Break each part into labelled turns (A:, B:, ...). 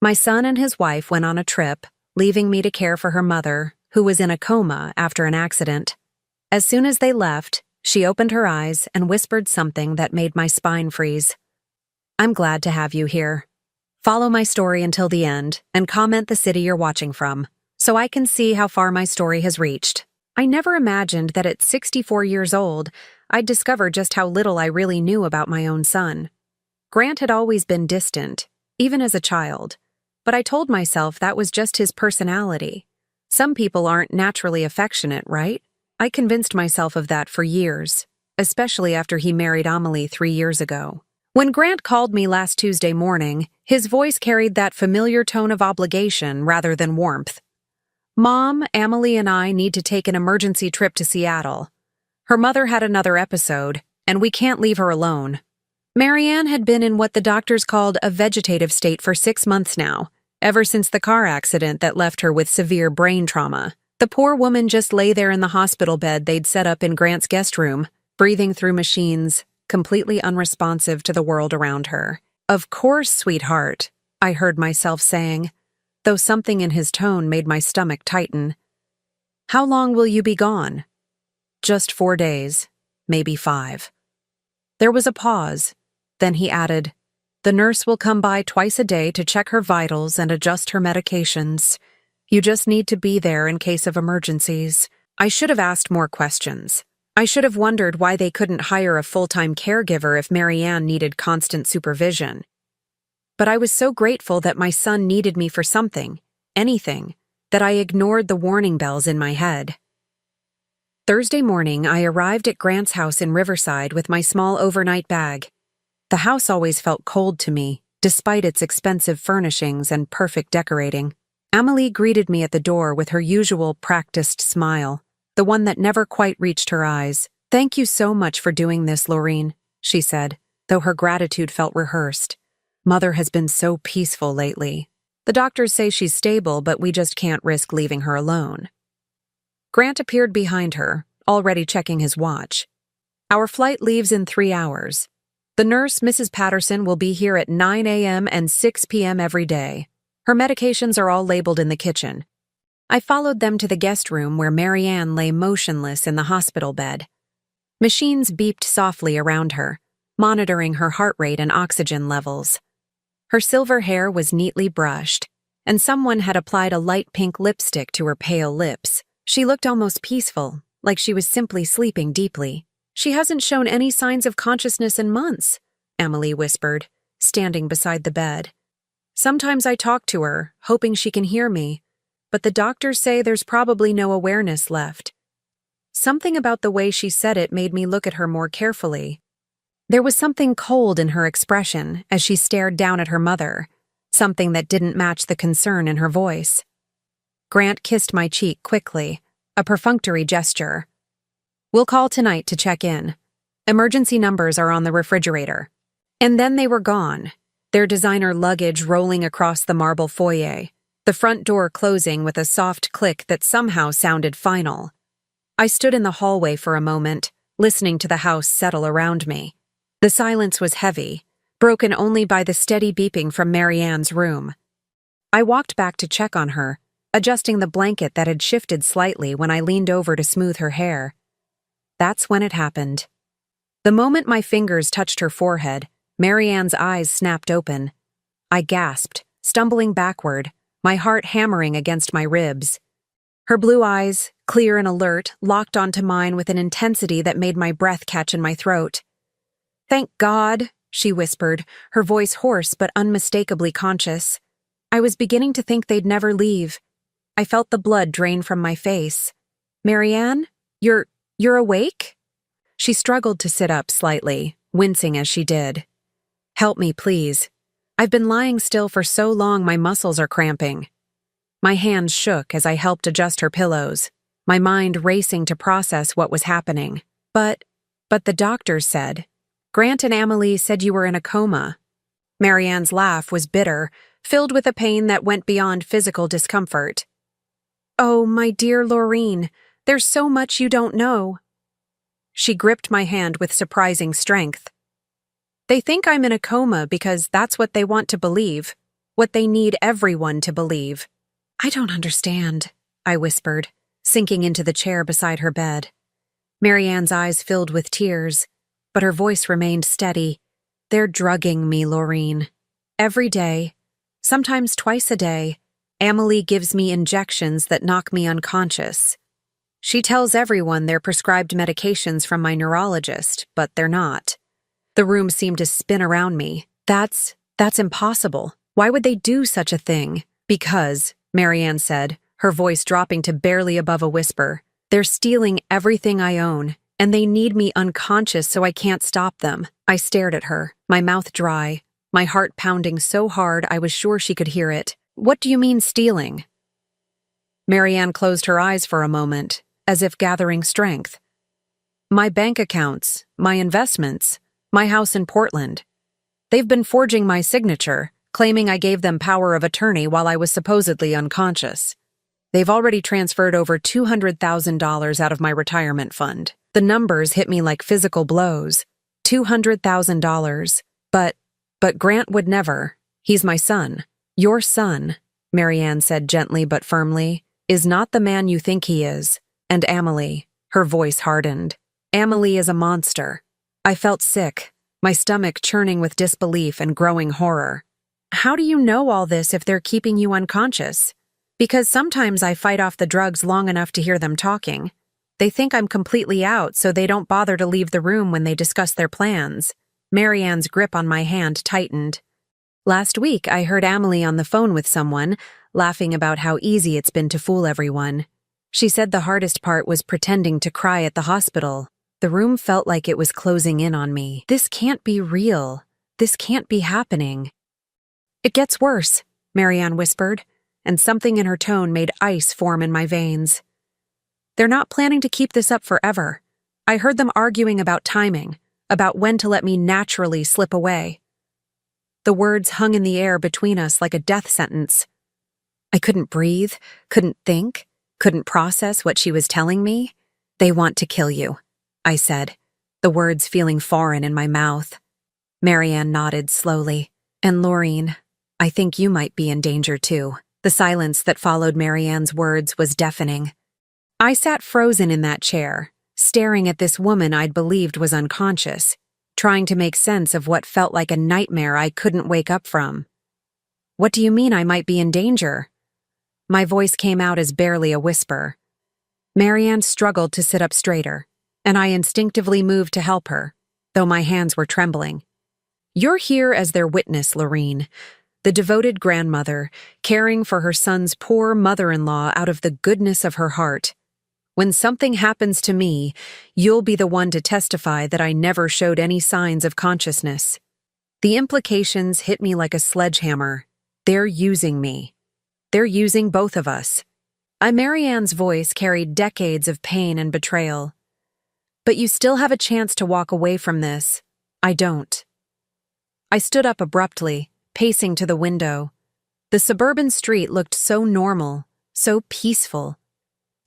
A: My son and his wife went on a trip, leaving me to care for her mother, who was in a coma after an accident. As soon as they left, she opened her eyes and whispered something that made my spine freeze. "I'm glad to have you here. Follow my story until the end and comment the city you're watching from, so I can see how far my story has reached." I never imagined that at 64 years old, I'd discover just how little I really knew about my own son. Grant had always been distant, even as a child, but I told myself that was just his personality. Some people aren't naturally affectionate, right? I convinced myself of that for years, especially after he married Amelie 3 years ago. When Grant called me last Tuesday morning, his voice carried that familiar tone of obligation rather than warmth. "Mom, Amelie and I need to take an emergency trip to Seattle. Her mother had another episode, and we can't leave her alone." Marianne had been in what the doctors called a vegetative state for 6 months now, ever since the car accident that left her with severe brain trauma. The poor woman just lay there in the hospital bed they'd set up in Grant's guest room, breathing through machines, completely unresponsive to the world around her. "Of course, sweetheart," I heard myself saying, though something in his tone made my stomach tighten. "How long will you be gone?" "Just 4 days, maybe 5. There was a pause. Then he added, "The nurse will come by twice a day to check her vitals and adjust her medications. You just need to be there in case of emergencies." I should have asked more questions. I should have wondered why they couldn't hire a full-time caregiver if Marianne needed constant supervision. But I was so grateful that my son needed me for something, anything, that I ignored the warning bells in my head. Thursday morning, I arrived at Grant's house in Riverside with my small overnight bag. The house always felt cold to me, despite its expensive furnishings and perfect decorating. Amelie greeted me at the door with her usual practiced smile, the one that never quite reached her eyes. "Thank you so much for doing this, Laureen," she said, though her gratitude felt rehearsed. "Mother has been so peaceful lately. The doctors say she's stable, but we just can't risk leaving her alone." Grant appeared behind her, already checking his watch. "Our flight leaves in 3 hours. The nurse, Mrs. Patterson, will be here at 9 a.m. and 6 p.m. every day. Her medications are all labeled in the kitchen." I followed them to the guest room where Marianne lay motionless in the hospital bed. Machines beeped softly around her, monitoring her heart rate and oxygen levels. Her silver hair was neatly brushed, and someone had applied a light pink lipstick to her pale lips. She looked almost peaceful, like she was simply sleeping deeply. "She hasn't shown any signs of consciousness in months," Amelie whispered, standing beside the bed. "Sometimes I talk to her, hoping she can hear me, but the doctors say there's probably no awareness left." Something about the way she said it made me look at her more carefully. There was something cold in her expression as she stared down at her mother, something that didn't match the concern in her voice. Grant kissed my cheek quickly, a perfunctory gesture. "We'll call tonight to check in. Emergency numbers are on the refrigerator." And then they were gone, their designer luggage rolling across the marble foyer, the front door closing with a soft click that somehow sounded final. I stood in the hallway for a moment, listening to the house settle around me. The silence was heavy, broken only by the steady beeping from Marianne's room. I walked back to check on her, adjusting the blanket that had shifted slightly when I leaned over to smooth her hair. That's when it happened. The moment my fingers touched her forehead, Marianne's eyes snapped open. I gasped, stumbling backward, my heart hammering against my ribs. Her blue eyes, clear and alert, locked onto mine with an intensity that made my breath catch in my throat. "Thank God," she whispered, her voice hoarse but unmistakably conscious. I was beginning to think they'd never leave. I felt the blood drain from my face. "Marianne, you're awake?" She struggled to sit up slightly, wincing as she did. "Help me, please. I've been lying still for so long my muscles are cramping." My hands shook as I helped adjust her pillows, my mind racing to process what was happening. But the doctor said, "Grant and Amelie said you were in a coma." Marianne's laugh was bitter, filled with a pain that went beyond physical discomfort. "Oh, my dear Laureen, there's so much you don't know." She gripped my hand with surprising strength. "They think I'm in a coma because that's what they want to believe. what they need everyone to believe. I don't understand, I whispered, sinking into the chair beside her bed. Marianne's eyes filled with tears, but her voice remained steady. They're drugging me, Laureen. Every day, sometimes twice a day, Amelie gives me injections that knock me unconscious. She tells everyone they're prescribed medications from my neurologist, but they're not. The room seemed to spin around me. That's impossible. Why would they do such a thing? Because, Marianne said, her voice dropping to barely above a whisper, they're stealing everything I own, and they need me unconscious so I can't stop them. I stared at her, my mouth dry, my heart pounding so hard I was sure she could hear it. What do you mean stealing? Marianne closed her eyes for a moment, as if gathering strength. My bank accounts, my investments, my house in Portland. They've been forging my signature, claiming I gave them power of attorney while I was supposedly unconscious. They've already transferred over $200,000 out of my retirement fund. The numbers hit me like physical blows. $200,000. But Grant would never. He's my son. Your son, Marianne said gently but firmly, is not the man you think he is. And Amelie, her voice hardened. Amelie is a monster. I felt sick, my stomach churning with disbelief and growing horror. How do you know all this if they're keeping you unconscious? Because sometimes I fight off the drugs long enough to hear them talking. They think I'm completely out, so they don't bother to leave the room when they discuss their plans. Marianne's grip on my hand tightened. Last week, I heard Amelie on the phone with someone, laughing about how easy it's been to fool everyone. She said the hardest part was pretending to cry at the hospital. The room felt like it was closing in on me. This can't be real. This can't be happening. It gets worse, Marianne whispered, and something in her tone made ice form in my veins. They're not planning to keep this up forever. I heard them arguing about timing, about when to let me naturally slip away. The words hung in the air between us like a death sentence. I couldn't breathe, couldn't think, couldn't process what she was telling me. They want to kill you, I said, the words feeling foreign in my mouth. Marianne nodded slowly. And Laureen, I think you might be in danger too. The silence that followed Marianne's words was deafening. I sat frozen in that chair, staring at this woman I'd believed was unconscious, trying to make sense of what felt like a nightmare I couldn't wake up from. What do you mean I might be in danger? My voice came out as barely a whisper. Marianne struggled to sit up straighter, and I instinctively moved to help her, though my hands were trembling. You're here as their witness, Laureen, the devoted grandmother, caring for her son's poor mother-in-law out of the goodness of her heart. When something happens to me, you'll be the one to testify that I never showed any signs of consciousness. The implications hit me like a sledgehammer. They're using me. They're using both of us. Marianne's voice carried decades of pain and betrayal. But you still have a chance to walk away from this. I don't. I stood up abruptly, pacing to the window. The suburban street looked so normal, so peaceful.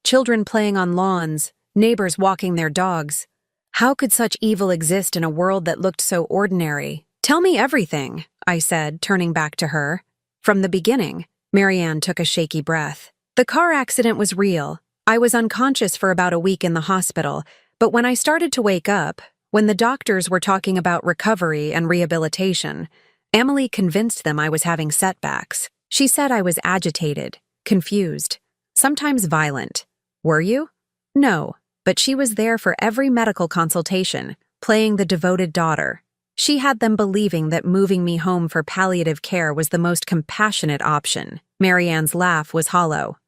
A: Children playing on lawns, neighbors walking their dogs. How could such evil exist in a world that looked so ordinary? Tell me everything, I said, turning back to her. From the beginning. Marianne took a shaky breath. The car accident was real. I was unconscious for about a week in the hospital, but when I started to wake up, when the doctors were talking about recovery and rehabilitation, Amelie convinced them I was having setbacks. She said I was agitated, confused, sometimes violent. Were you? No, but she was there for every medical consultation, playing the devoted daughter. She had them believing that moving me home for palliative care was the most compassionate option. Marianne's laugh was hollow.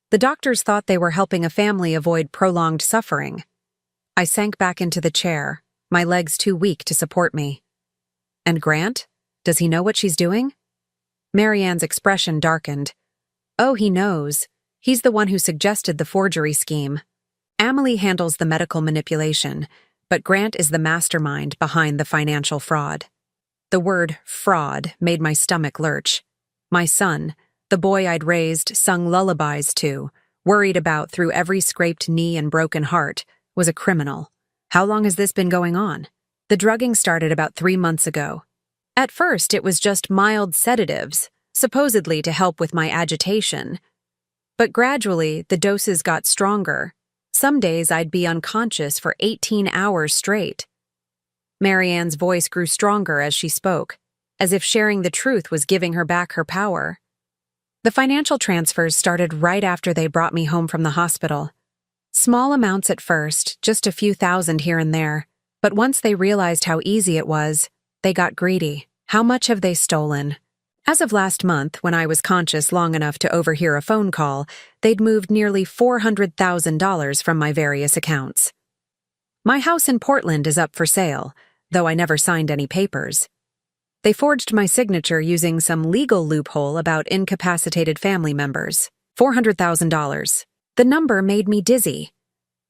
A: The doctors thought they were helping a family avoid prolonged suffering. I sank back into the chair, my legs too weak to support me. And Grant? Does he know what she's doing? Marianne's expression darkened. Oh, he knows. He's the one who suggested the forgery scheme. Amelie handles the medical manipulation, but Grant is the mastermind behind the financial fraud. The word fraud made my stomach lurch. My son, the boy I'd raised, sung lullabies to, worried about through every scraped knee and broken heart, was a criminal. How long has this been going on? The drugging started about 3 months ago. At first, it was just mild sedatives, supposedly to help with my agitation. But gradually, the doses got stronger. Some days I'd be unconscious for 18 hours straight. Marianne's voice grew stronger as she spoke, as if sharing the truth was giving her back her power. The financial transfers started right after they brought me home from the hospital. Small amounts at first, just a few thousand here and there, but once they realized how easy it was, they got greedy. How much have they stolen? As of last month, when I was conscious long enough to overhear a phone call, they'd moved nearly $400,000 from my various accounts. My house in Portland is up for sale, though I never signed any papers. They forged my signature using some legal loophole about incapacitated family members. $400,000. The number made me dizzy.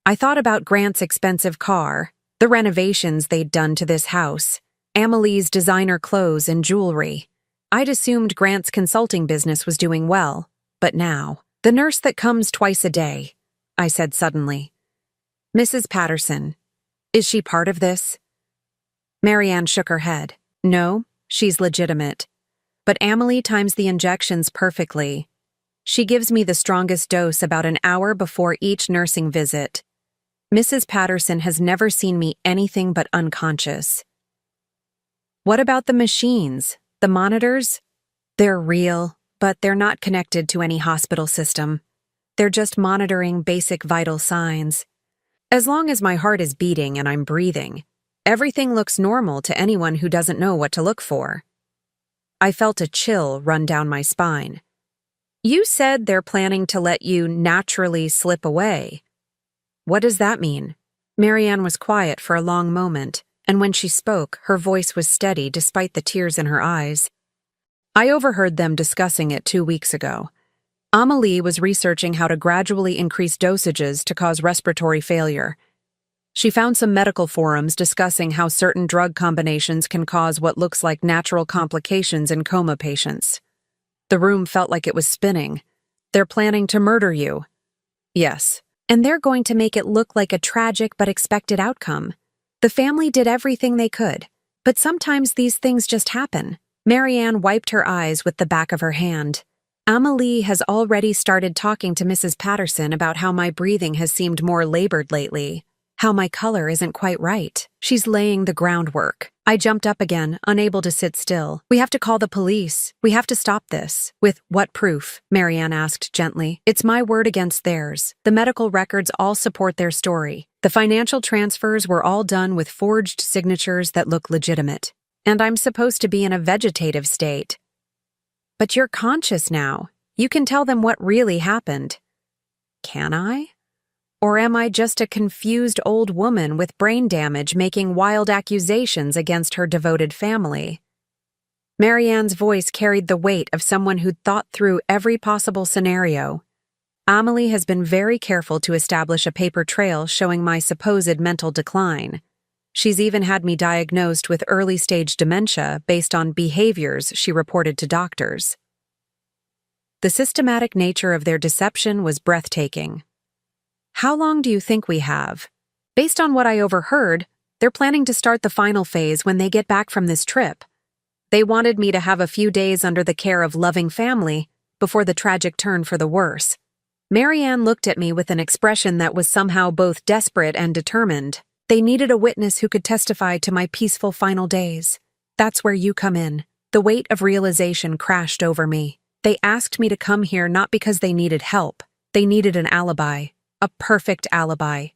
A: I thought about Grant's expensive car, the renovations they'd done to this house, Amelie's designer clothes and jewelry. I'd assumed Grant's consulting business was doing well, but now, the nurse that comes twice a day, I said suddenly. Mrs. Patterson, is she part of this? Marianne shook her head. No, she's legitimate. But Amelie times the injections perfectly. She gives me the strongest dose about an hour before each nursing visit. Mrs. Patterson has never seen me anything but unconscious. What about the machines? The monitors? They're real, but they're not connected to any hospital system. They're just monitoring basic vital signs. As long as my heart is beating and I'm breathing, everything looks normal to anyone who doesn't know what to look for. I felt a chill run down my spine. You said they're planning to let you naturally slip away. What does that mean? Marianne was quiet for a long moment, and when she spoke, her voice was steady despite the tears in her eyes. I overheard them discussing it 2 weeks ago. Amelie was researching how to gradually increase dosages to cause respiratory failure. She found some medical forums discussing how certain drug combinations can cause what looks like natural complications in coma patients. The room felt like it was spinning. They're planning to murder you. Yes, and they're going to make it look like a tragic but expected outcome. The family did everything they could, but sometimes these things just happen. Marianne wiped her eyes with the back of her hand. Amelie has already started talking to Mrs. Patterson about how my breathing has seemed more labored lately, how my color isn't quite right. She's laying the groundwork. I jumped up again, unable to sit still. We have to call the police. We have to stop this. With what proof? Marianne asked gently. It's my word against theirs. The medical records all support their story. The financial transfers were all done with forged signatures that look legitimate. And I'm supposed to be in a vegetative state. But you're conscious now. You can tell them what really happened. Can I? Or am I just a confused old woman with brain damage making wild accusations against her devoted family? Marianne's voice carried the weight of someone who'd thought through every possible scenario. Amelie has been very careful to establish a paper trail showing my supposed mental decline. She's even had me diagnosed with early-stage dementia based on behaviors she reported to doctors. The systematic nature of their deception was breathtaking. How long do you think we have? Based on what I overheard, they're planning to start the final phase when they get back from this trip. They wanted me to have a few days under the care of loving family before the tragic turn for the worse. Marianne looked at me with an expression that was somehow both desperate and determined. They needed a witness who could testify to my peaceful final days. That's where you come in. The weight of realization crashed over me. They asked me to come here not because they needed help. They needed an alibi. A perfect alibi.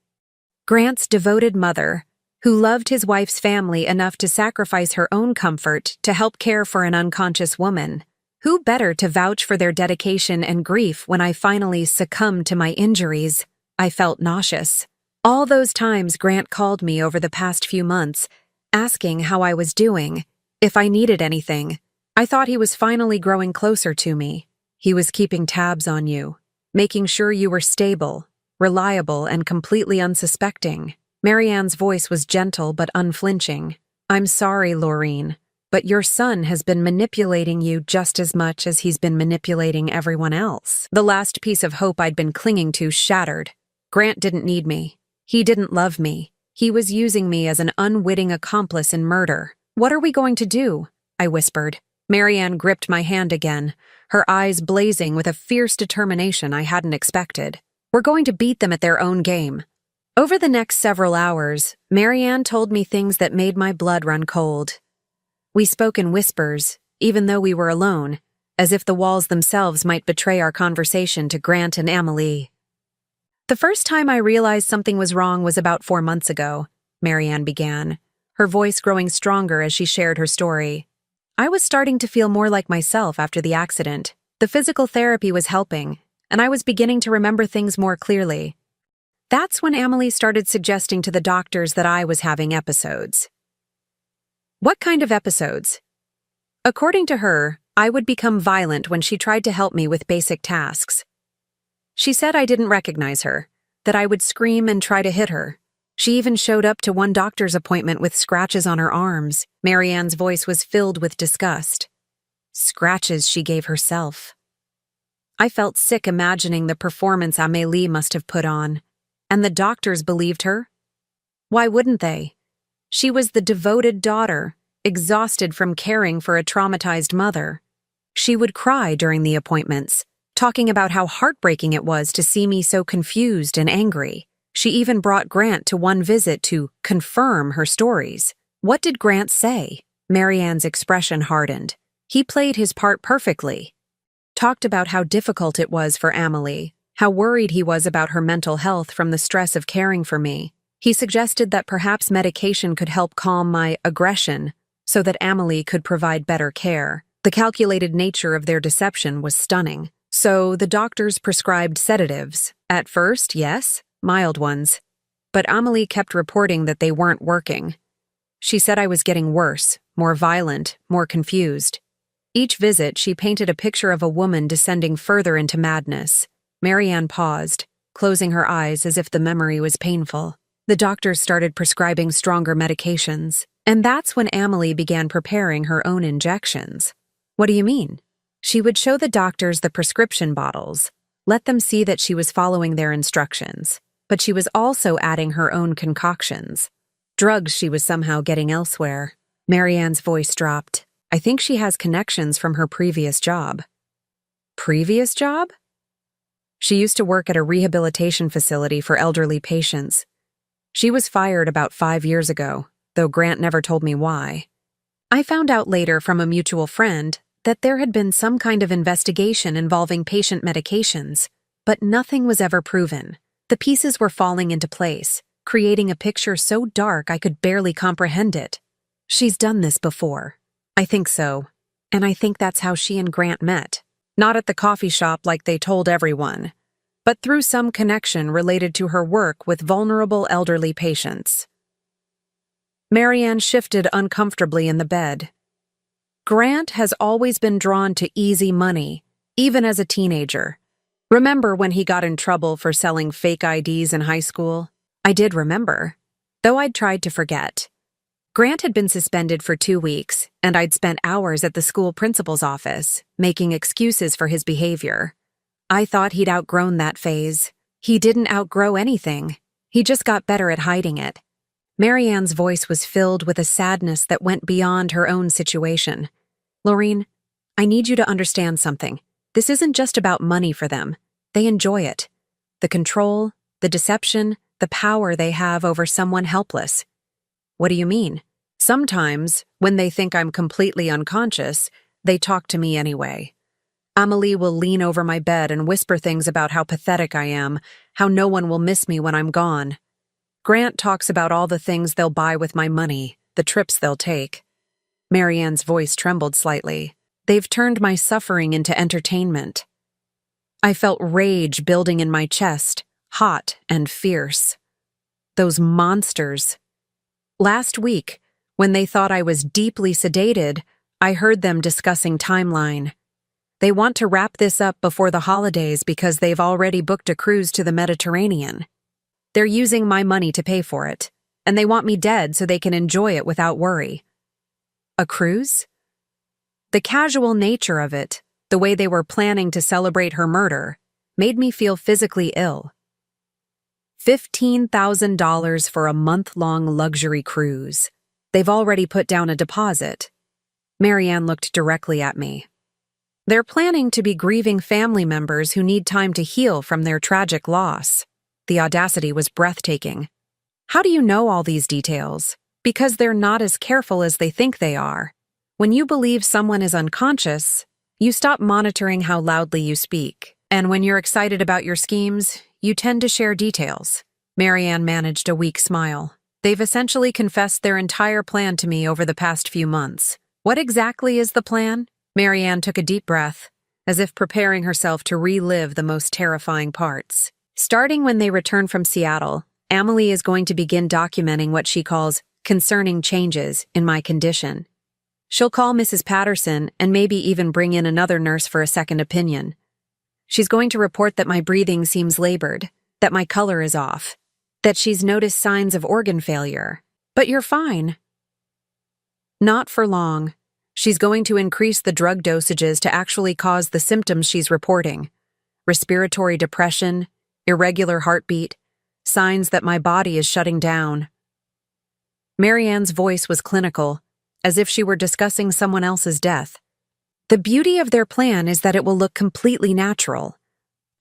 A: Grant's devoted mother, who loved his wife's family enough to sacrifice her own comfort to help care for an unconscious woman. Who better to vouch for their dedication and grief when I finally succumbed to my injuries? I felt nauseous. All those times Grant called me over the past few months, asking how I was doing, if I needed anything. I thought he was finally growing closer to me. He was keeping tabs on you, making sure you were stable, reliable, and completely unsuspecting. Marianne's voice was gentle but unflinching. I'm sorry, Laureen, but your son has been manipulating you just as much as he's been manipulating everyone else. The last piece of hope I'd been clinging to shattered. Grant didn't need me. He didn't love me. He was using me as an unwitting accomplice in murder. What are we going to do? I whispered. Marianne gripped my hand again, her eyes blazing with a fierce determination I hadn't expected. We're going to beat them at their own game. Over the next several hours, Marianne told me things that made my blood run cold. We spoke in whispers, even though we were alone, as if the walls themselves might betray our conversation to Grant and Amelie. The first time I realized something was wrong was about 4 months ago, Marianne began, her voice growing stronger as she shared her story. I was starting to feel more like myself after the accident. The physical therapy was helping, and I was beginning to remember things more clearly. That's when Amelie started suggesting to the doctors that I was having episodes. What kind of episodes? According to her, I would become violent when she tried to help me with basic tasks. She said I didn't recognize her, that I would scream and try to hit her. She even showed up to one doctor's appointment with scratches on her arms. Marianne's voice was filled with disgust. Scratches she gave herself. I felt sick imagining the performance Amélie must have put on. And the doctors believed her? Why wouldn't they? She was the devoted daughter, exhausted from caring for a traumatized mother. She would cry during the appointments, talking about how heartbreaking it was to see me so confused and angry. She even brought Grant to one visit to confirm her stories. What did Grant say? Marianne's expression hardened. He played his part perfectly. Talked about how difficult it was for Amelie, how worried he was about her mental health from the stress of caring for me. He suggested that perhaps medication could help calm my aggression so that Amelie could provide better care. The calculated nature of their deception was stunning. So the doctors prescribed sedatives. At first, yes, mild ones. But Amelie kept reporting that they weren't working. She said I was getting worse, more violent, more confused. Each visit, she painted a picture of a woman descending further into madness. Marianne paused, closing her eyes as if the memory was painful. The doctors started prescribing stronger medications, and that's when Amelie began preparing her own injections. What do you mean? She would show the doctors the prescription bottles, let them see that she was following their instructions, but she was also adding her own concoctions. Drugs she was somehow getting elsewhere. Marianne's voice dropped. I think she has connections from her previous job. Previous job? She used to work at a rehabilitation facility for elderly patients. She was fired about 5 years ago, though Grant never told me why. I found out later from a mutual friend that there had been some kind of investigation involving patient medications, but nothing was ever proven. The pieces were falling into place, creating a picture so dark I could barely comprehend it. She's done this before. I think so. And I think that's how she and Grant met. Not at the coffee shop like they told everyone, but through some connection related to her work with vulnerable elderly patients. Marianne shifted uncomfortably in the bed. Grant has always been drawn to easy money, even as a teenager. Remember when he got in trouble for selling fake IDs in high school? I did remember, though I'd tried to forget. Grant had been suspended for 2 weeks, and I'd spent hours at the school principal's office, making excuses for his behavior. I thought he'd outgrown that phase. He didn't outgrow anything. He just got better at hiding it. Marianne's voice was filled with a sadness that went beyond her own situation. Laureen, I need you to understand something. This isn't just about money for them. They enjoy it. The control, the deception, the power they have over someone helpless. What do you mean? Sometimes, when they think I'm completely unconscious, they talk to me anyway. Amelie will lean over my bed and whisper things about how pathetic I am, how no one will miss me when I'm gone. Grant talks about all the things they'll buy with my money, the trips they'll take. Marianne's voice trembled slightly. They've turned my suffering into entertainment. I felt rage building in my chest, hot and fierce. Those monsters. Last week, when they thought I was deeply sedated, I heard them discussing timeline. They want to wrap this up before the holidays because they've already booked a cruise to the Mediterranean. They're using my money to pay for it, and they want me dead so they can enjoy it without worry. A cruise? The casual nature of it, the way they were planning to celebrate her murder, made me feel physically ill. $15,000 for a month-long luxury cruise. They've already put down a deposit. Marianne looked directly at me. They're planning to be grieving family members who need time to heal from their tragic loss. The audacity was breathtaking. How do you know all these details? Because they're not as careful as they think they are. When you believe someone is unconscious, you stop monitoring how loudly you speak. And when you're excited about your schemes, you tend to share details. Marianne managed a weak smile. They've essentially confessed their entire plan to me over the past few months. What exactly is the plan? Marianne took a deep breath, as if preparing herself to relive the most terrifying parts. Starting when they return from Seattle, Amelie is going to begin documenting what she calls concerning changes in my condition. She'll call Mrs. Patterson and maybe even bring in another nurse for a second opinion. She's going to report that my breathing seems labored, that my color is off, that she's noticed signs of organ failure. But you're fine. Not for long. She's going to increase the drug dosages to actually cause the symptoms she's reporting. Respiratory depression, irregular heartbeat, signs that my body is shutting down. Marianne's voice was clinical, as if she were discussing someone else's death. The beauty of their plan is that it will look completely natural.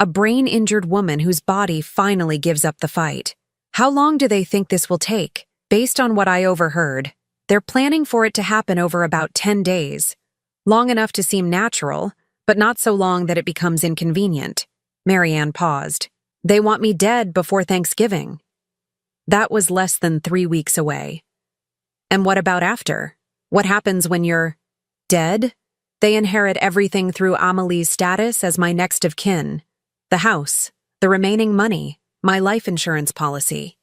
A: A brain-injured woman whose body finally gives up the fight. How long do they think this will take? Based on what I overheard, they're planning for it to happen over about 10 days. Long enough to seem natural, but not so long that it becomes inconvenient. Marianne paused. They want me dead before Thanksgiving. That was less than 3 weeks away. And what about after? What happens when you're dead? They inherit everything through Amelie's status as my next of kin. The house, the remaining money, my life insurance policy.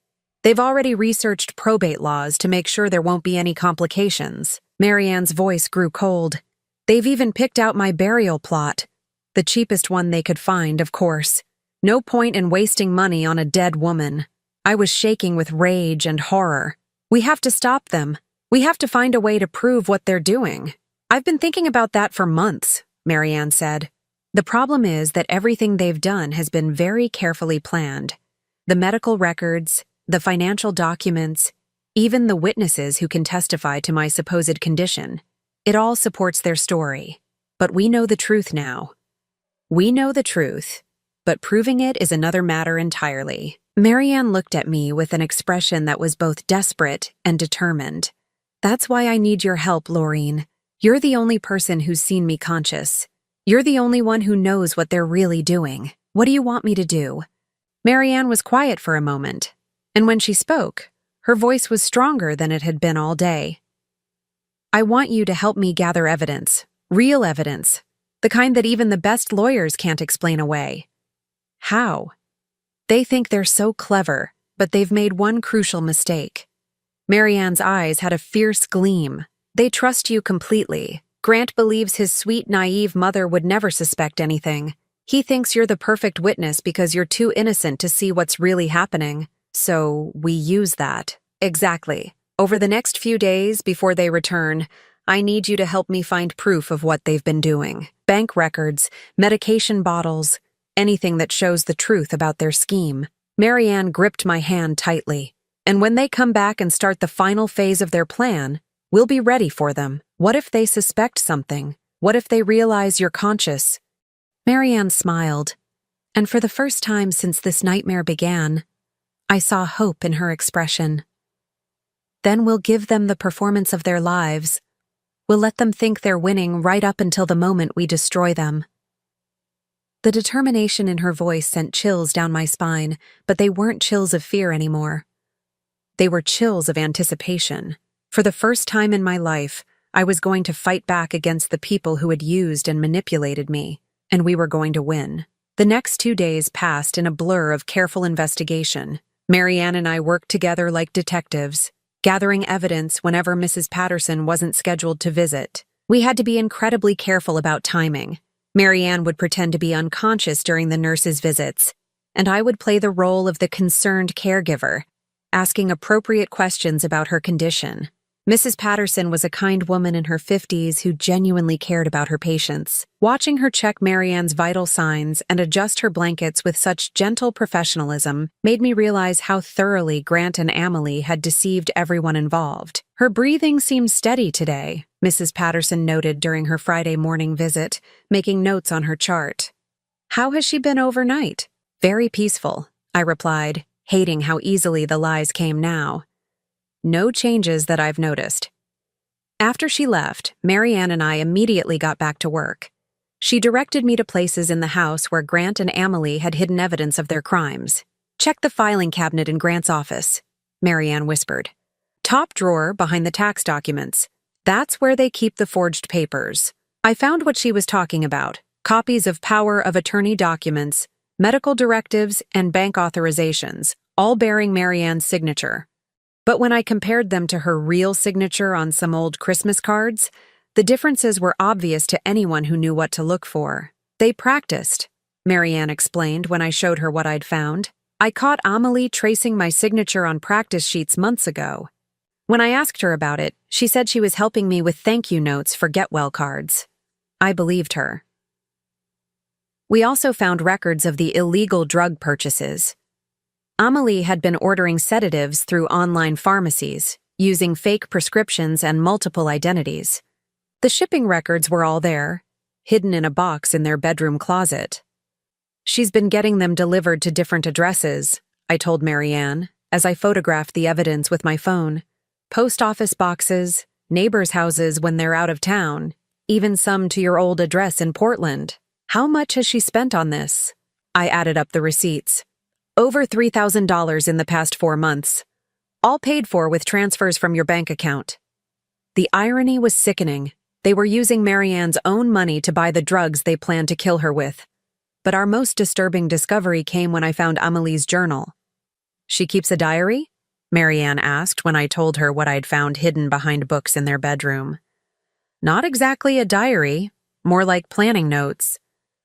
A: They've already researched probate laws to make sure there won't be any complications. Marianne's voice grew cold. They've even picked out my burial plot. The cheapest one they could find, of course. No point in wasting money on a dead woman. I was shaking with rage and horror. We have to stop them. We have to find a way to prove what they're doing. I've been thinking about that for months, Marianne said. The problem is that everything they've done has been very carefully planned. The medical records, the financial documents, even the witnesses who can testify to my supposed condition. It all supports their story. But we know the truth now. We know the truth, but proving it is another matter entirely. Marianne looked at me with an expression that was both desperate and determined. That's why I need your help, Laureen. You're the only person who's seen me conscious. You're the only one who knows what they're really doing. What do you want me to do? Marianne was quiet for a moment, and when she spoke, her voice was stronger than it had been all day. I want you to help me gather evidence, real evidence, the kind that even the best lawyers can't explain away. How? They think they're so clever, but they've made one crucial mistake. Marianne's eyes had a fierce gleam. They trust you completely. Grant believes his sweet, naive mother would never suspect anything. He thinks you're the perfect witness because you're too innocent to see what's really happening. So we use that. Exactly. Over the next few days before they return, I need you to help me find proof of what they've been doing. Bank records, medication bottles, anything that shows the truth about their scheme. Marianne gripped my hand tightly. And when they come back and start the final phase of their plan, we'll be ready for them. What if they suspect something? What if they realize you're conscious? Marianne smiled, and for the first time since this nightmare began, I saw hope in her expression. Then we'll give them the performance of their lives. We'll let them think they're winning right up until the moment we destroy them. The determination in her voice sent chills down my spine, but they weren't chills of fear anymore. They were chills of anticipation. For the first time in my life, I was going to fight back against the people who had used and manipulated me, and we were going to win. The next 2 days passed in a blur of careful investigation. Marianne and I worked together like detectives, gathering evidence whenever Mrs. Patterson wasn't scheduled to visit. We had to be incredibly careful about timing. Marianne would pretend to be unconscious during the nurse's visits, and I would play the role of the concerned caregiver, asking appropriate questions about her condition. Mrs. Patterson was a kind woman in her 50s who genuinely cared about her patients. Watching her check Marianne's vital signs and adjust her blankets with such gentle professionalism made me realize how thoroughly Grant and Amelie had deceived everyone involved. Her breathing seems steady today, Mrs. Patterson noted during her Friday morning visit, making notes on her chart. How has she been overnight? Very peaceful, I replied, hating how easily the lies came now. No changes that I've noticed. After she left, Marianne and I immediately got back to work. She directed me to places in the house where Grant and Amelie had hidden evidence of their crimes. Check the filing cabinet in Grant's office, Marianne whispered. Top drawer behind the tax documents. That's where they keep the forged papers. I found what she was talking about. Copies of power of attorney documents, medical directives, and bank authorizations, all bearing Marianne's signature. But when I compared them to her real signature on some old Christmas cards, the differences were obvious to anyone who knew what to look for. They practiced, Marianne explained when I showed her what I'd found. I caught Amelie tracing my signature on practice sheets months ago. When I asked her about it, she said she was helping me with thank you notes for get well cards. I believed her. We also found records of the illegal drug purchases. Amelie had been ordering sedatives through online pharmacies, using fake prescriptions and multiple identities. The shipping records were all there, hidden in a box in their bedroom closet. She's been getting them delivered to different addresses, I told Marianne, as I photographed the evidence with my phone. Post office boxes, neighbors' houses when they're out of town, even some to your old address in Portland. How much has she spent on this? I added up the receipts. Over $3,000 in the past 4 months. All paid for with transfers from your bank account. The irony was sickening. They were using Marianne's own money to buy the drugs they planned to kill her with. But our most disturbing discovery came when I found Amelie's journal. She keeps a diary? Marianne asked when I told her what I'd found hidden behind books in their bedroom. Not exactly a diary, more like planning notes.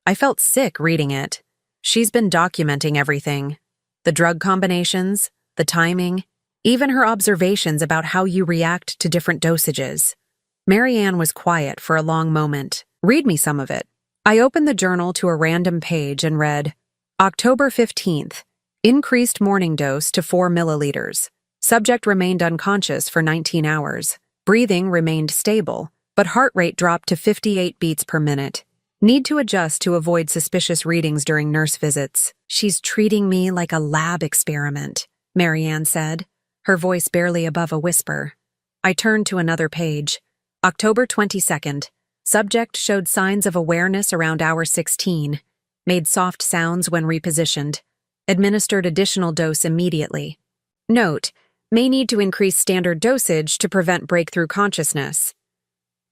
A: I felt sick reading it. She's been documenting everything. The drug combinations, the timing, even her observations about how you react to different dosages. Marianne was quiet for a long moment. Read me some of it. I opened the journal to a random page and read, October 15th, increased morning dose to 4 milliliters. Subject remained unconscious for 19 hours. Breathing remained stable, but heart rate dropped to 58 beats per minute. Need to adjust to avoid suspicious readings during nurse visits. She's treating me like a lab experiment, Marianne said, her voice barely above a whisper. I turned to another page. October 22nd. Subject showed signs of awareness around hour 16. Made soft sounds when repositioned. Administered additional dose immediately. Note, may need to increase standard dosage to prevent breakthrough consciousness.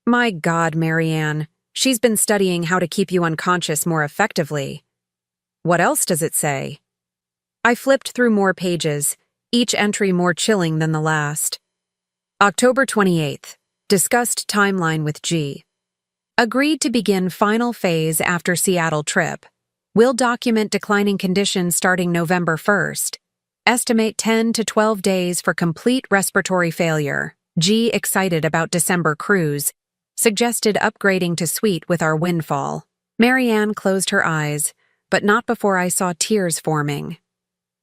A: My God, Marianne. She's been studying how to keep you unconscious more effectively. What else does it say? I flipped through more pages, each entry more chilling than the last. October 28th. Discussed timeline with G. Agreed to begin final phase after Seattle trip. Will document declining condition starting November 1st. Estimate 10 to 12 days for complete respiratory failure. G excited about December cruise. Suggested upgrading to suite with our windfall. Marianne closed her eyes, but not before I saw tears forming.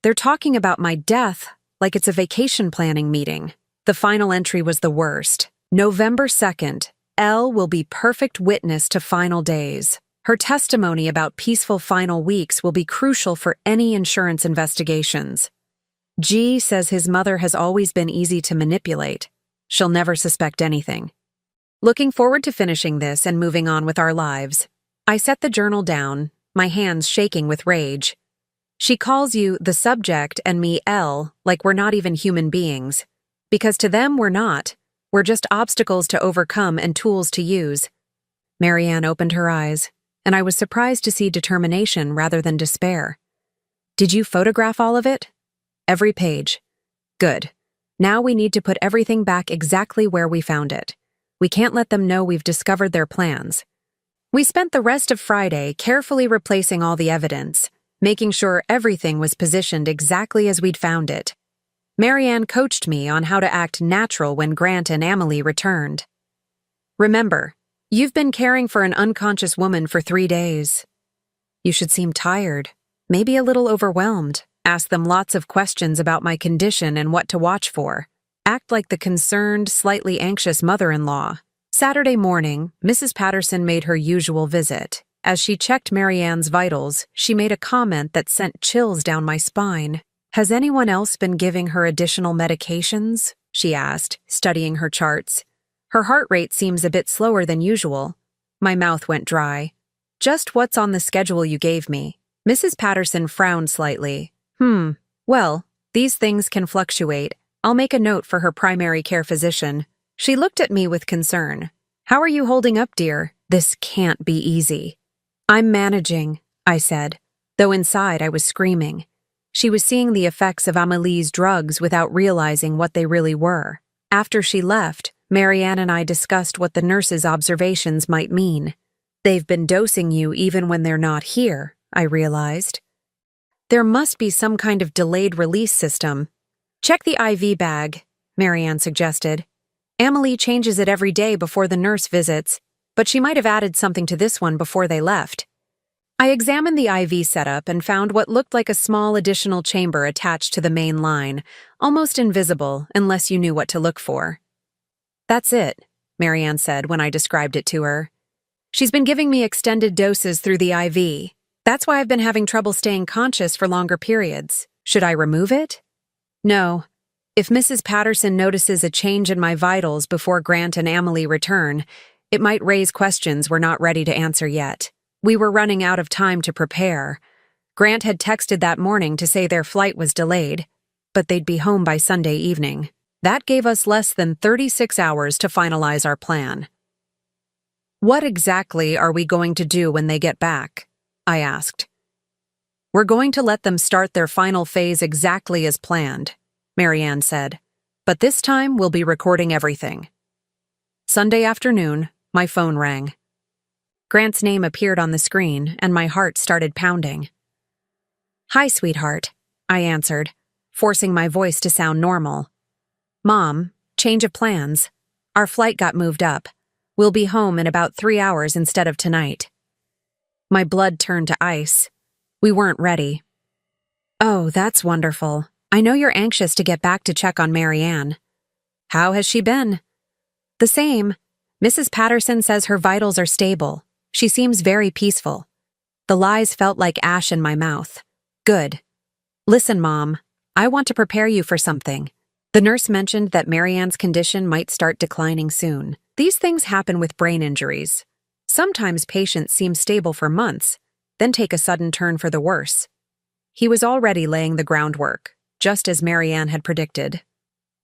A: They're talking about my death like it's a vacation planning meeting. The final entry was the worst. November 2nd, L will be perfect witness to final days. Her testimony about peaceful final weeks will be crucial for any insurance investigations. G says his mother has always been easy to manipulate. She'll never suspect anything. Looking forward to finishing this and moving on with our lives. I set the journal down, my hands shaking with rage. She calls you the subject and me L like we're not even human beings. Because to them we're not. We're just obstacles to overcome and tools to use. Marianne opened her eyes, and I was surprised to see determination rather than despair. Did you photograph all of it? Every page. Good. Now we need to put everything back exactly where we found it. We can't let them know we've discovered their plans. We spent the rest of Friday carefully replacing all the evidence, making sure everything was positioned exactly as we'd found it. Marianne coached me on how to act natural when Grant and Amelie returned. Remember, you've been caring for an unconscious woman for 3 days. You should seem tired, maybe a little overwhelmed. Ask them lots of questions about my condition and what to watch for. Act like the concerned, slightly anxious mother-in-law. Saturday morning, Mrs. Patterson made her usual visit. As she checked Marianne's vitals, she made a comment that sent chills down my spine. "Has anyone else been giving her additional medications?" she asked, studying her charts. "Her heart rate seems a bit slower than usual." My mouth went dry. "Just what's on the schedule you gave me." Mrs. Patterson frowned slightly. Well, these things can fluctuate. I'll make a note for her primary care physician." She looked at me with concern. "How are you holding up, dear? This can't be easy." "I'm managing," I said, though inside I was screaming. She was seeing the effects of Amélie's drugs without realizing what they really were. After she left, Marianne and I discussed what the nurse's observations might mean. "They've been dosing you even when they're not here," I realized. "There must be some kind of delayed release system." "Check the IV bag," Marianne suggested. "Amélie changes it every day before the nurse visits, but she might have added something to this one before they left." I examined the IV setup and found what looked like a small additional chamber attached to the main line, almost invisible unless you knew what to look for. "That's it," Marianne said when I described it to her. "She's been giving me extended doses through the IV. That's why I've been having trouble staying conscious for longer periods. Should I remove it?" "No. If Mrs. Patterson notices a change in my vitals before Grant and Amélie return, it might raise questions we're not ready to answer yet." We were running out of time to prepare. Grant had texted that morning to say their flight was delayed, but they'd be home by Sunday evening. That gave us less than 36 hours to finalize our plan. "What exactly are we going to do when they get back?" I asked. "We're going to let them start their final phase exactly as planned," Marianne said. "But this time we'll be recording everything." Sunday afternoon, my phone rang. Grant's name appeared on the screen, and my heart started pounding. "Hi, sweetheart," I answered, forcing my voice to sound normal. "Mom, change of plans. Our flight got moved up. We'll be home in about 3 hours instead of tonight." My blood turned to ice. We weren't ready. "Oh, that's wonderful. I know you're anxious to get back to check on Marianne." "How has she been?" "The same. Mrs. Patterson says her vitals are stable. She seems very peaceful." The lies felt like ash in my mouth. "Good. Listen, Mom, I want to prepare you for something." The nurse mentioned that Marianne's condition might start declining soon. These things happen with brain injuries. Sometimes patients seem stable for months, then take a sudden turn for the worse. He was already laying the groundwork, just as Marianne had predicted.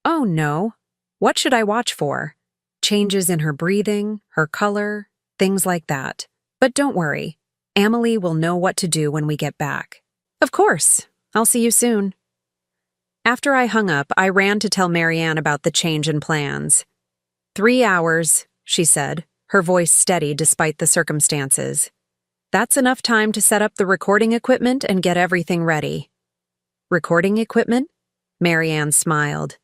A: "Oh no. What should I watch for?" "Changes in her breathing, her color, things like that. But don't worry, Amélie will know what to do when we get back." "Of course. I'll see you soon." After I hung up, I ran to tell Marianne about the change in plans. 3 hours, she said, her voice steady despite the circumstances. "That's enough time to set up the recording equipment and get everything ready." "Recording equipment?" Marianne smiled.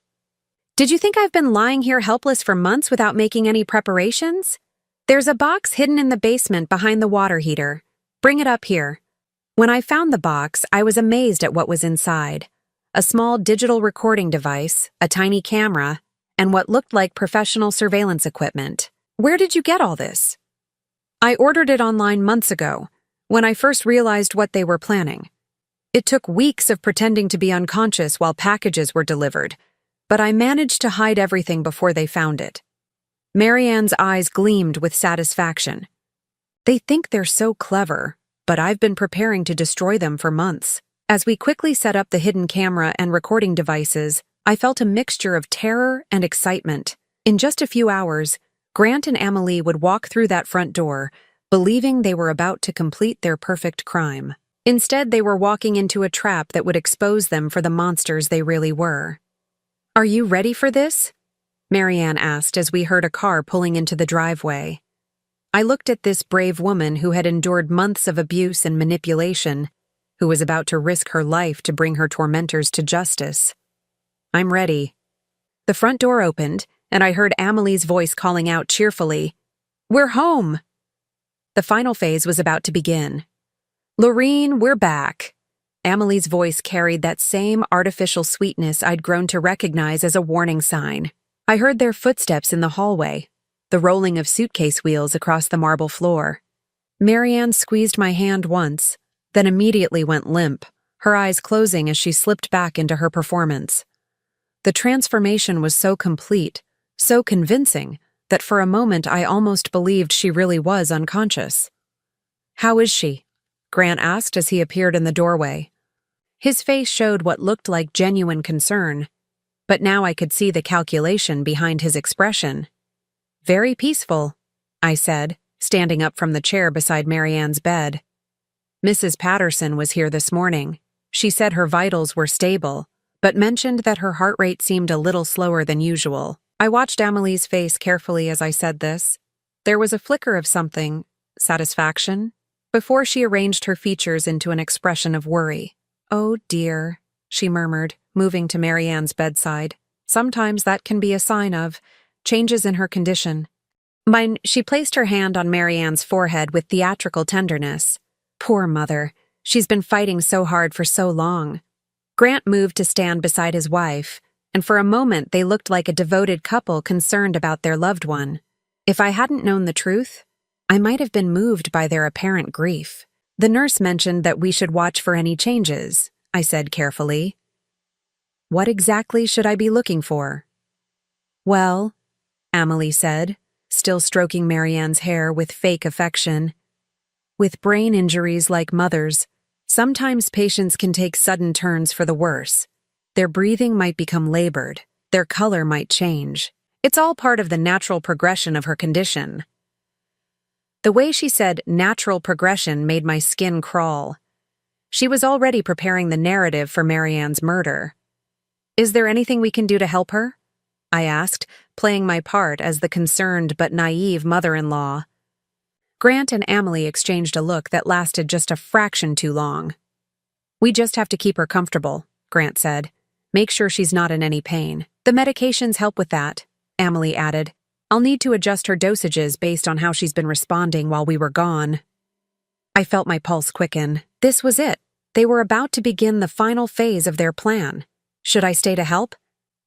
A: "Did you think I've been lying here helpless for months without making any preparations? There's a box hidden in the basement behind the water heater. Bring it up here." When I found the box, I was amazed at what was inside. A small digital recording device, a tiny camera, and what looked like professional surveillance equipment. "Where did you get all this?" "I ordered it online months ago, when I first realized what they were planning. It took weeks of pretending to be unconscious while packages were delivered, but I managed to hide everything before they found it." Marianne's eyes gleamed with satisfaction. "They think they're so clever, but I've been preparing to destroy them for months." As we quickly set up the hidden camera and recording devices, I felt a mixture of terror and excitement. In just a few hours, Grant and Amélie would walk through that front door, believing they were about to complete their perfect crime. Instead, they were walking into a trap that would expose them for the monsters they really were. "Are you ready for this?" Marianne asked as we heard a car pulling into the driveway. I looked at this brave woman who had endured months of abuse and manipulation, who was about to risk her life to bring her tormentors to justice. "I'm ready." The front door opened, and I heard Amélie's voice calling out cheerfully, "We're home!" The final phase was about to begin. "Lorene, we're back." Amelie's voice carried that same artificial sweetness I'd grown to recognize as a warning sign. I heard their footsteps in the hallway, the rolling of suitcase wheels across the marble floor. Marianne squeezed my hand once, then immediately went limp, her eyes closing as she slipped back into her performance. The transformation was so complete, so convincing, that for a moment I almost believed she really was unconscious. "How is she?" Grant asked as he appeared in the doorway. His face showed what looked like genuine concern, but now I could see the calculation behind his expression. "Very peaceful," I said, standing up from the chair beside Marianne's bed. "Mrs. Patterson was here this morning. She said her vitals were stable, but mentioned that her heart rate seemed a little slower than usual." I watched Amelie's face carefully as I said this. There was a flicker of something, satisfaction, before she arranged her features into an expression of worry. "Oh dear," she murmured, moving to Marianne's bedside. "Sometimes that can be a sign of changes in her condition." She placed her hand on Marianne's forehead with theatrical tenderness. "Poor mother. She's been fighting so hard for so long." Grant moved to stand beside his wife, and for a moment they looked like a devoted couple concerned about their loved one. If I hadn't known the truth, I might have been moved by their apparent grief. "The nurse mentioned that we should watch for any changes," I said carefully. "What exactly should I be looking for?" "Well," Amelie said, still stroking Marianne's hair with fake affection, "with brain injuries like mother's, sometimes patients can take sudden turns for the worse. Their breathing might become labored, their color might change. It's all part of the natural progression of her condition." The way she said natural progression made my skin crawl. She was already preparing the narrative for Marianne's murder. "Is there anything we can do to help her?" I asked, playing my part as the concerned but naive mother-in-law. Grant and Amelie exchanged a look that lasted just a fraction too long. "We just have to keep her comfortable," Grant said. "Make sure she's not in any pain. The medications help with that," Amelie added. "I'll need to adjust her dosages based on how she's been responding while we were gone." I felt my pulse quicken. This was it. They were about to begin the final phase of their plan. Should I stay to help?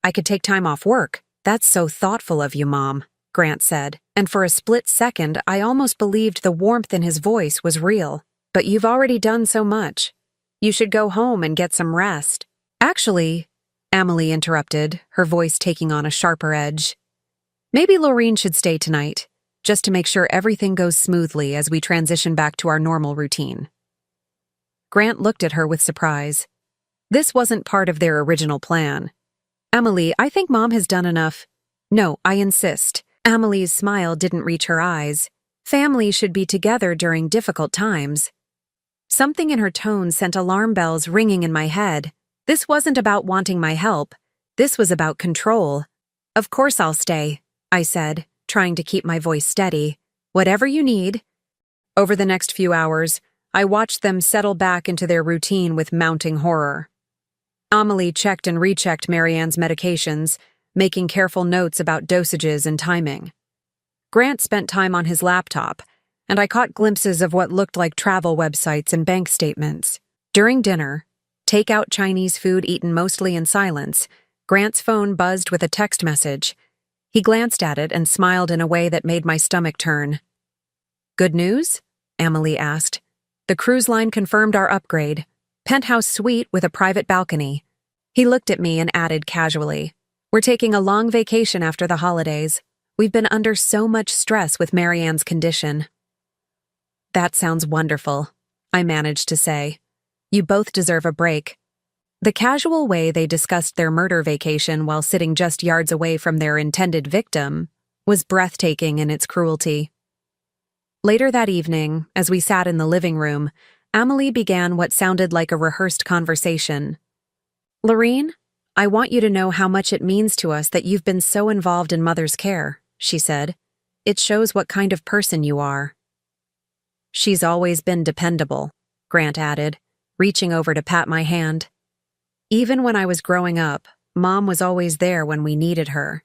A: I could take time off work. "That's so thoughtful of you, Mom," Grant said, and for a split second I almost believed the warmth in his voice was real. "But you've already done so much. You should go home and get some rest." "Actually," Amelie interrupted, her voice taking on a sharper edge, "maybe Laureen should stay tonight, just to make sure everything goes smoothly as we transition back to our normal routine." Grant looked at her with surprise. This wasn't part of their original plan. "Amelie, I think Mom has done enough." "No, I insist." Amelie's smile didn't reach her eyes. "Family should be together during difficult times." Something in her tone sent alarm bells ringing in my head. This wasn't about wanting my help. This was about control. "Of course I'll stay," I said, trying to keep my voice steady. "Whatever you need." Over the next few hours, I watched them settle back into their routine with mounting horror. Amelie checked and rechecked Marianne's medications, making careful notes about dosages and timing. Grant spent time on his laptop, and I caught glimpses of what looked like travel websites and bank statements. During dinner, takeout Chinese food eaten mostly in silence, Grant's phone buzzed with a text message. He glanced at it and smiled in a way that made my stomach turn. "Good news?" Amelie asked. "The cruise line confirmed our upgrade. Penthouse suite with a private balcony." He looked at me and added casually, "We're taking a long vacation after the holidays. We've been under so much stress with Marianne's condition." "That sounds wonderful," I managed to say. "You both deserve a break." The casual way they discussed their murder vacation while sitting just yards away from their intended victim was breathtaking in its cruelty. Later that evening, as we sat in the living room, Amelie began what sounded like a rehearsed conversation. "Laureen, I want you to know how much it means to us that you've been so involved in Mother's care," she said. "It shows what kind of person you are." "She's always been dependable," Grant added, reaching over to pat my hand. "Even when I was growing up, Mom was always there when we needed her."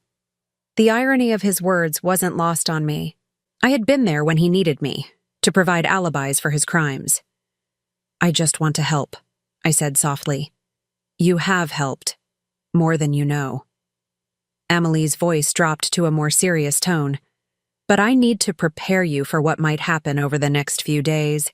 A: The irony of his words wasn't lost on me. I had been there when he needed me, to provide alibis for his crimes. "I just want to help," I said softly. You have helped. More than you know. Amelie's voice dropped to a more serious tone. But I need to prepare you for what might happen over the next few days.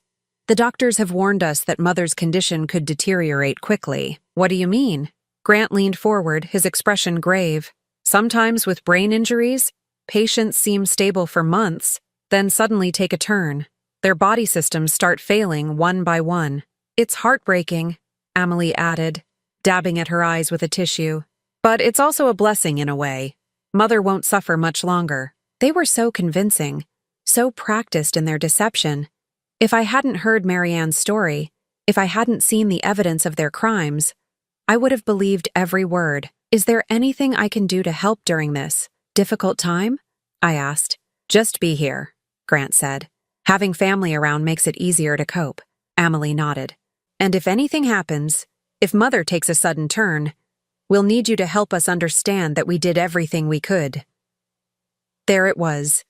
A: The doctors have warned us that Mother's condition could deteriorate quickly. What do you mean? Grant leaned forward, his expression grave. Sometimes with brain injuries, patients seem stable for months, then suddenly take a turn. Their body systems start failing one by one. It's heartbreaking, Amelie added, dabbing at her eyes with a tissue. But it's also a blessing in a way. Mother won't suffer much longer. They were so convincing, so practiced in their deception. If I hadn't heard Marianne's story, if I hadn't seen the evidence of their crimes, I would have believed every word. Is there anything I can do to help during this difficult time? I asked. Just be here, Grant said. Having family around makes it easier to cope. Amelie nodded. And if anything happens, if Mother takes a sudden turn, we'll need you to help us understand that we did everything we could. There it was.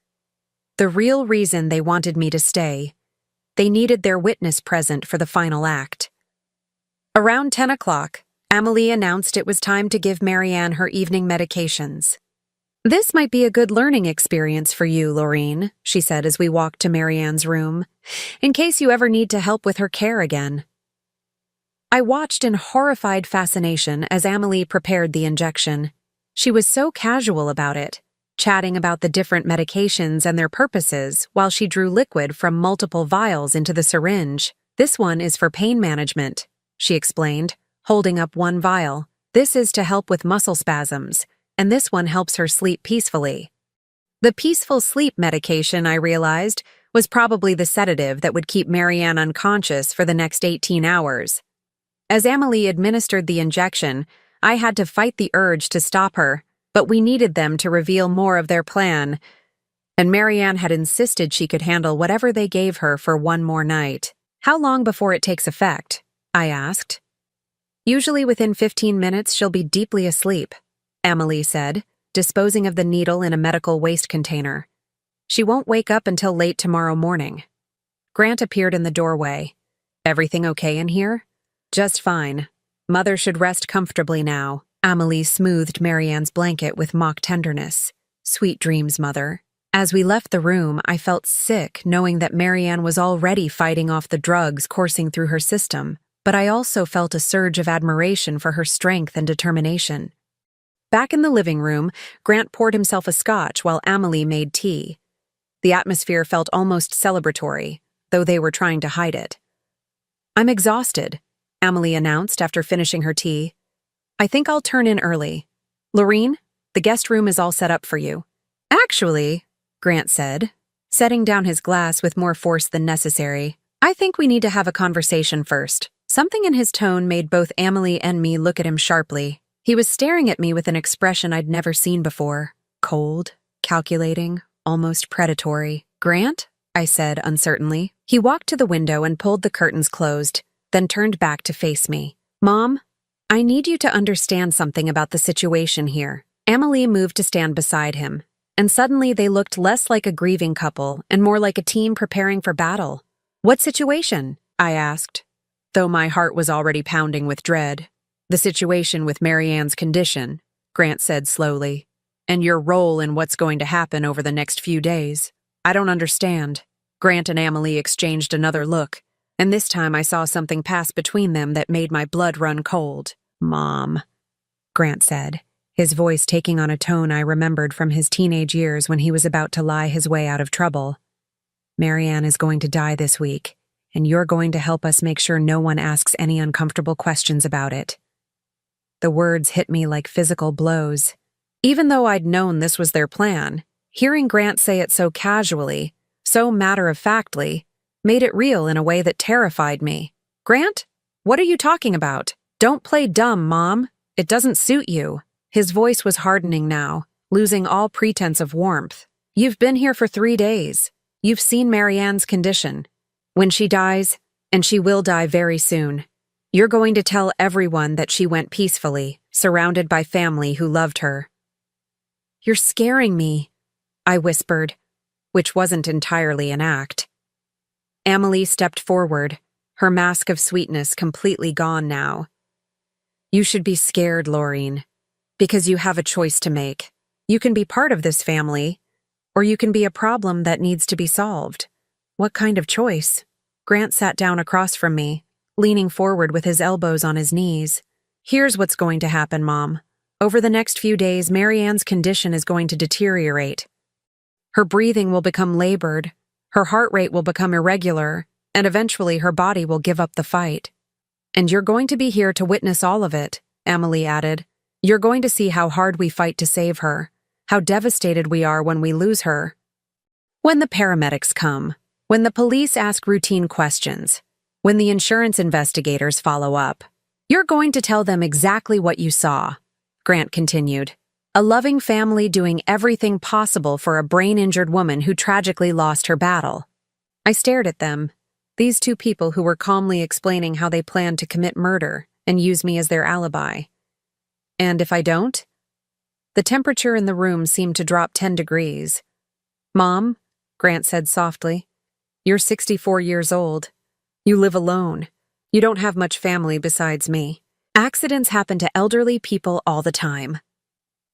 A: The real reason they wanted me to stay. They needed their witness present for the final act. Around 10 o'clock, Amelie announced it was time to give Marianne her evening medications. This might be a good learning experience for you, Laureen, she said as we walked to Marianne's room, in case you ever need to help with her care again. I watched in horrified fascination as Amelie prepared the injection. She was so casual about it, chatting about the different medications and their purposes while she drew liquid from multiple vials into the syringe. This one is for pain management, she explained, holding up one vial. This is to help with muscle spasms, and this one helps her sleep peacefully. The peaceful sleep medication, I realized, was probably the sedative that would keep Marianne unconscious for the next 18 hours. As Amelie administered the injection, I had to fight the urge to stop her, but we needed them to reveal more of their plan, and Marianne had insisted she could handle whatever they gave her for one more night. How long before it takes effect? I asked. Usually within 15 minutes she'll be deeply asleep, Amelie said, disposing of the needle in a medical waste container. She won't wake up until late tomorrow morning. Grant appeared in the doorway. Everything okay in here? Just fine. Mother should rest comfortably now. Amelie smoothed Marianne's blanket with mock tenderness. Sweet dreams, Mother. As we left the room, I felt sick knowing that Marianne was already fighting off the drugs coursing through her system, but I also felt a surge of admiration for her strength and determination. Back in the living room, Grant poured himself a scotch while Amelie made tea. The atmosphere felt almost celebratory, though they were trying to hide it. I'm exhausted, Amelie announced after finishing her tea. I think I'll turn in early. Laureen, the guest room is all set up for you. Actually, Grant said, setting down his glass with more force than necessary, I think we need to have a conversation first. Something in his tone made both Amelie and me look at him sharply. He was staring at me with an expression I'd never seen before. Cold, calculating, almost predatory. Grant? I said uncertainly. He walked to the window and pulled the curtains closed, then turned back to face me. Mom, I need you to understand something about the situation here. Amelie moved to stand beside him, and suddenly they looked less like a grieving couple and more like a team preparing for battle. What situation? I asked, though my heart was already pounding with dread. The situation with Marianne's condition, Grant said slowly, and your role in what's going to happen over the next few days. I don't understand. Grant and Amelie exchanged another look, and this time I saw something pass between them that made my blood run cold. Mom, Grant said, his voice taking on a tone I remembered from his teenage years when he was about to lie his way out of trouble. Marianne is going to die this week, and you're going to help us make sure no one asks any uncomfortable questions about it. The words hit me like physical blows. Even though I'd known this was their plan, hearing Grant say it so casually, so matter-of-factly, made it real in a way that terrified me. Grant? What are you talking about? Don't play dumb, Mom. It doesn't suit you. His voice was hardening now, losing all pretense of warmth. You've been here for 3 days. You've seen Marianne's condition. When she dies, and she will die very soon, you're going to tell everyone that she went peacefully, surrounded by family who loved her. You're scaring me, I whispered, which wasn't entirely an act. Amelie stepped forward, her mask of sweetness completely gone now. You should be scared, Laureen, because you have a choice to make. You can be part of this family, or you can be a problem that needs to be solved. What kind of choice? Grant sat down across from me, leaning forward with his elbows on his knees. Here's what's going to happen, Mom. Over the next few days, Marianne's condition is going to deteriorate. Her breathing will become labored, her heart rate will become irregular, and eventually her body will give up the fight. And you're going to be here to witness all of it, Emily added. You're going to see how hard we fight to save her, how devastated we are when we lose her. When the paramedics come, when the police ask routine questions, when the insurance investigators follow up, you're going to tell them exactly what you saw, Grant continued. A loving family doing everything possible for a brain-injured woman who tragically lost her battle. I stared at them, these two people who were calmly explaining how they planned to commit murder and use me as their alibi. And if I don't? The temperature in the room seemed to drop 10 degrees. Mom, Grant said softly, you're 64 years old. You live alone. You don't have much family besides me. Accidents happen to elderly people all the time.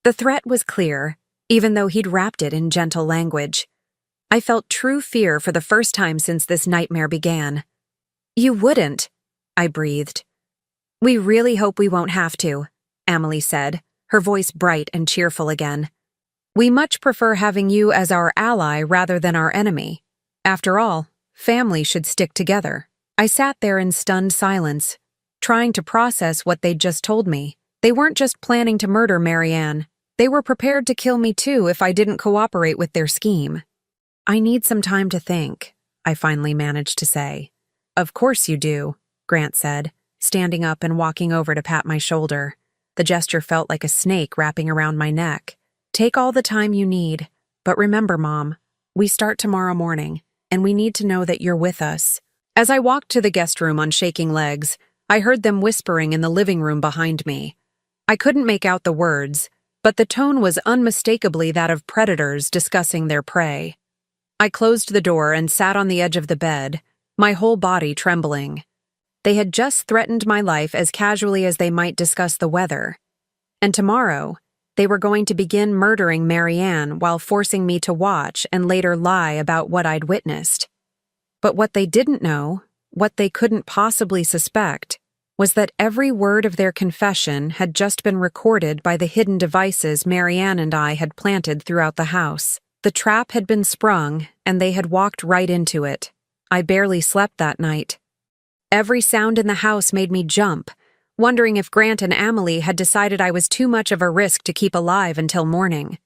A: The threat was clear, even though he'd wrapped it in gentle language. I felt true fear for the first time since this nightmare began. You wouldn't, I breathed. We really hope we won't have to, Emily said, her voice bright and cheerful again. We much prefer having you as our ally rather than our enemy. After all, family should stick together. I sat there in stunned silence, trying to process what they'd just told me. They weren't just planning to murder Marianne. They were prepared to kill me too if I didn't cooperate with their scheme. I need some time to think, I finally managed to say. Of course you do, Grant said, standing up and walking over to pat my shoulder. The gesture felt like a snake wrapping around my neck. Take all the time you need, but remember, Mom, we start tomorrow morning, and we need to know that you're with us. As I walked to the guest room on shaking legs, I heard them whispering in the living room behind me. I couldn't make out the words, but the tone was unmistakably that of predators discussing their prey. I closed the door and sat on the edge of the bed, my whole body trembling. They had just threatened my life as casually as they might discuss the weather. And tomorrow, they were going to begin murdering Marianne while forcing me to watch and later lie about what I'd witnessed. But what they didn't know, what they couldn't possibly suspect, was that every word of their confession had just been recorded by the hidden devices Marianne and I had planted throughout the house. The trap had been sprung, and they had walked right into it. I barely slept that night. Every sound in the house made me jump, wondering if Grant and Emily had decided I was too much of a risk to keep alive until morning.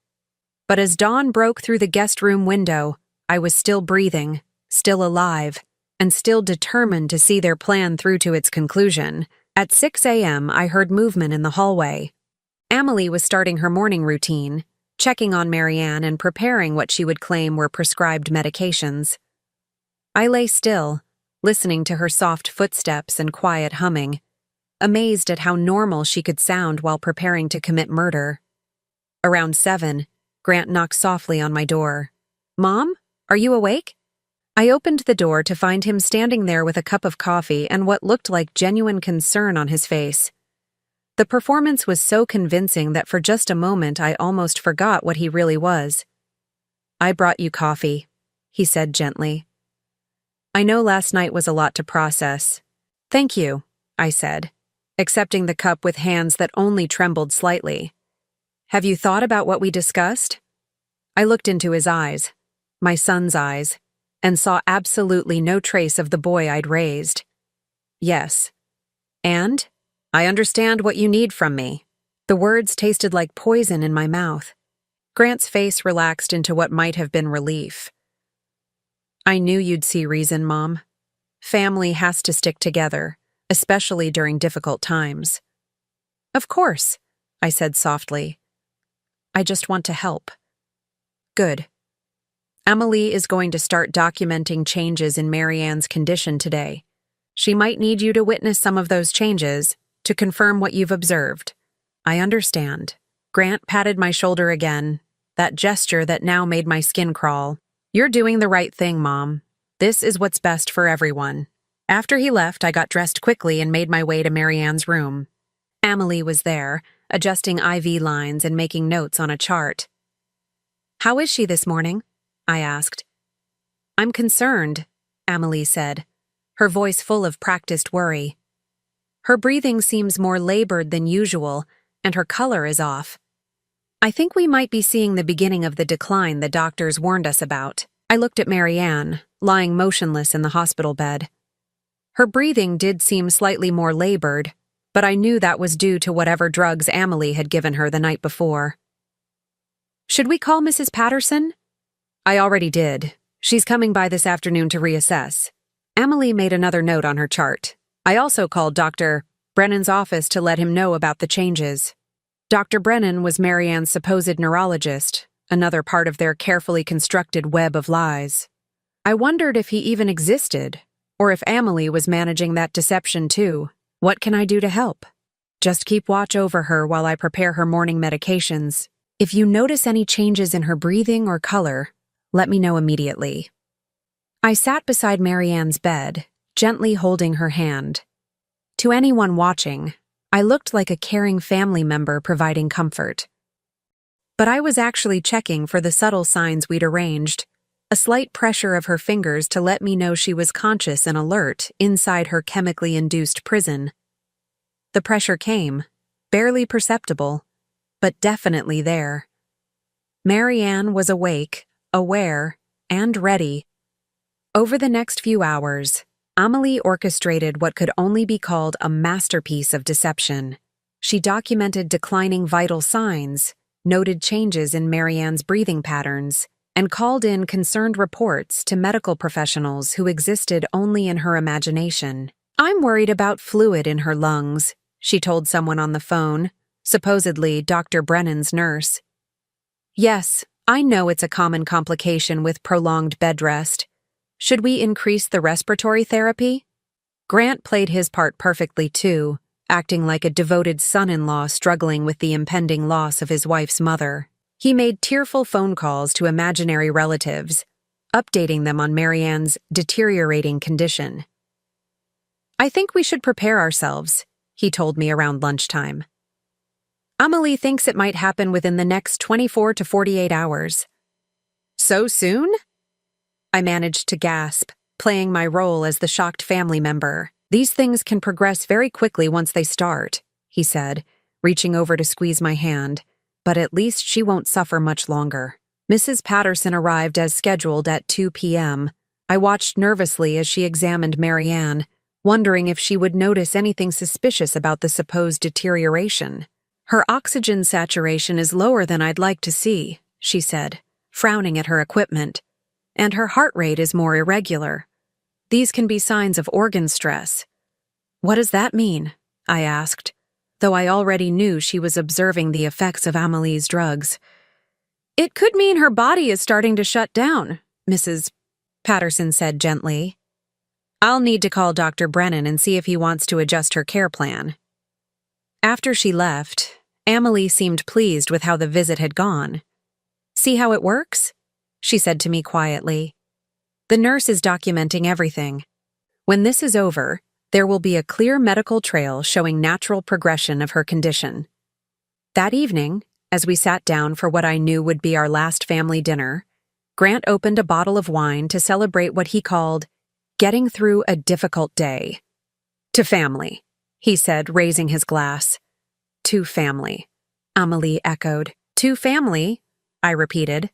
A: But as dawn broke through the guest room window, I was still breathing, still alive, and still determined to see their plan through to its conclusion. At 6 a.m., I heard movement in the hallway. Emily was starting her morning routine, checking on Marianne and preparing what she would claim were prescribed medications. I lay still, listening to her soft footsteps and quiet humming, amazed at how normal she could sound while preparing to commit murder. Around 7, Grant knocked softly on my door. Mom, are you awake? I opened the door to find him standing there with a cup of coffee and what looked like genuine concern on his face. The performance was so convincing that for just a moment I almost forgot what he really was. I brought you coffee, he said gently. I know last night was a lot to process. Thank you, I said, accepting the cup with hands that only trembled slightly. Have you thought about what we discussed? I looked into his eyes, my son's eyes, and saw absolutely no trace of the boy I'd raised. Yes. And? I understand what you need from me. The words tasted like poison in my mouth. Grant's face relaxed into what might have been relief. I knew you'd see reason, Mom. Family has to stick together, especially during difficult times. Of course, I said softly. I just want to help. Good. Emily is going to start documenting changes in Marianne's condition today. She might need you to witness some of those changes to confirm what you've observed. I understand. Grant patted my shoulder again, that gesture that now made my skin crawl. You're doing the right thing, Mom. This is what's best for everyone. After he left, I got dressed quickly and made my way to Marianne's room. Amelie was there, adjusting IV lines and making notes on a chart. "How is she this morning?" I asked. "I'm concerned," Amelie said, her voice full of practiced worry. "Her breathing seems more labored than usual, and her color is off. I think we might be seeing the beginning of the decline the doctors warned us about." I looked at Marianne, lying motionless in the hospital bed. Her breathing did seem slightly more labored, but I knew that was due to whatever drugs Amelie had given her the night before. "Should we call Mrs. Patterson?" "I already did. She's coming by this afternoon to reassess." Amelie made another note on her chart. "I also called Dr. Brennan's office to let him know about the changes." Dr. Brennan was Marianne's supposed neurologist, another part of their carefully constructed web of lies. I wondered if he even existed, or if Amelie was managing that deception too. What can I do to help? Just keep watch over her while I prepare her morning medications. If you notice any changes in her breathing or color, let me know immediately. I sat beside Marianne's bed, gently holding her hand. To anyone watching, I looked like a caring family member providing comfort. But I was actually checking for the subtle signs we'd arranged, a slight pressure of her fingers to let me know she was conscious and alert inside her chemically induced prison. The pressure came, barely perceptible, but definitely there. Marianne was awake, aware, and ready. Over the next few hours, Amelie orchestrated what could only be called a masterpiece of deception. She documented declining vital signs, noted changes in Marianne's breathing patterns, and called in concerned reports to medical professionals who existed only in her imagination. "I'm worried about fluid in her lungs," she told someone on the phone, supposedly Dr. Brennan's nurse. "Yes, I know it's a common complication with prolonged bed rest. Should we increase the respiratory therapy?" Grant played his part perfectly too, acting like a devoted son-in-law struggling with the impending loss of his wife's mother. He made tearful phone calls to imaginary relatives, updating them on Marianne's deteriorating condition. "I think we should prepare ourselves," he told me around lunchtime. "Amelie thinks it might happen within the next 24 to 48 hours. "So soon?" I managed to gasp, playing my role as the shocked family member. "These things can progress very quickly once they start," he said, reaching over to squeeze my hand, "but at least she won't suffer much longer." Mrs. Patterson arrived as scheduled at 2 p.m. I watched nervously as she examined Marianne, wondering if she would notice anything suspicious about the supposed deterioration. "Her oxygen saturation is lower than I'd like to see," she said, frowning at her equipment, "and her heart rate is more irregular. These can be signs of organ stress." "What does that mean?" I asked, though I already knew she was observing the effects of Amelie's drugs. "It could mean her body is starting to shut down," Mrs. Patterson said gently. "I'll need to call Dr. Brennan and see if he wants to adjust her care plan." After she left, Amelie seemed pleased with how the visit had gone. "See how it works?" she said to me quietly. "The nurse is documenting everything. When this is over, there will be a clear medical trail showing natural progression of her condition." That evening, as we sat down for what I knew would be our last family dinner, Grant opened a bottle of wine to celebrate what he called getting through a difficult day. "To family," he said, raising his glass. "To family," Amelie echoed. "To family," I repeated,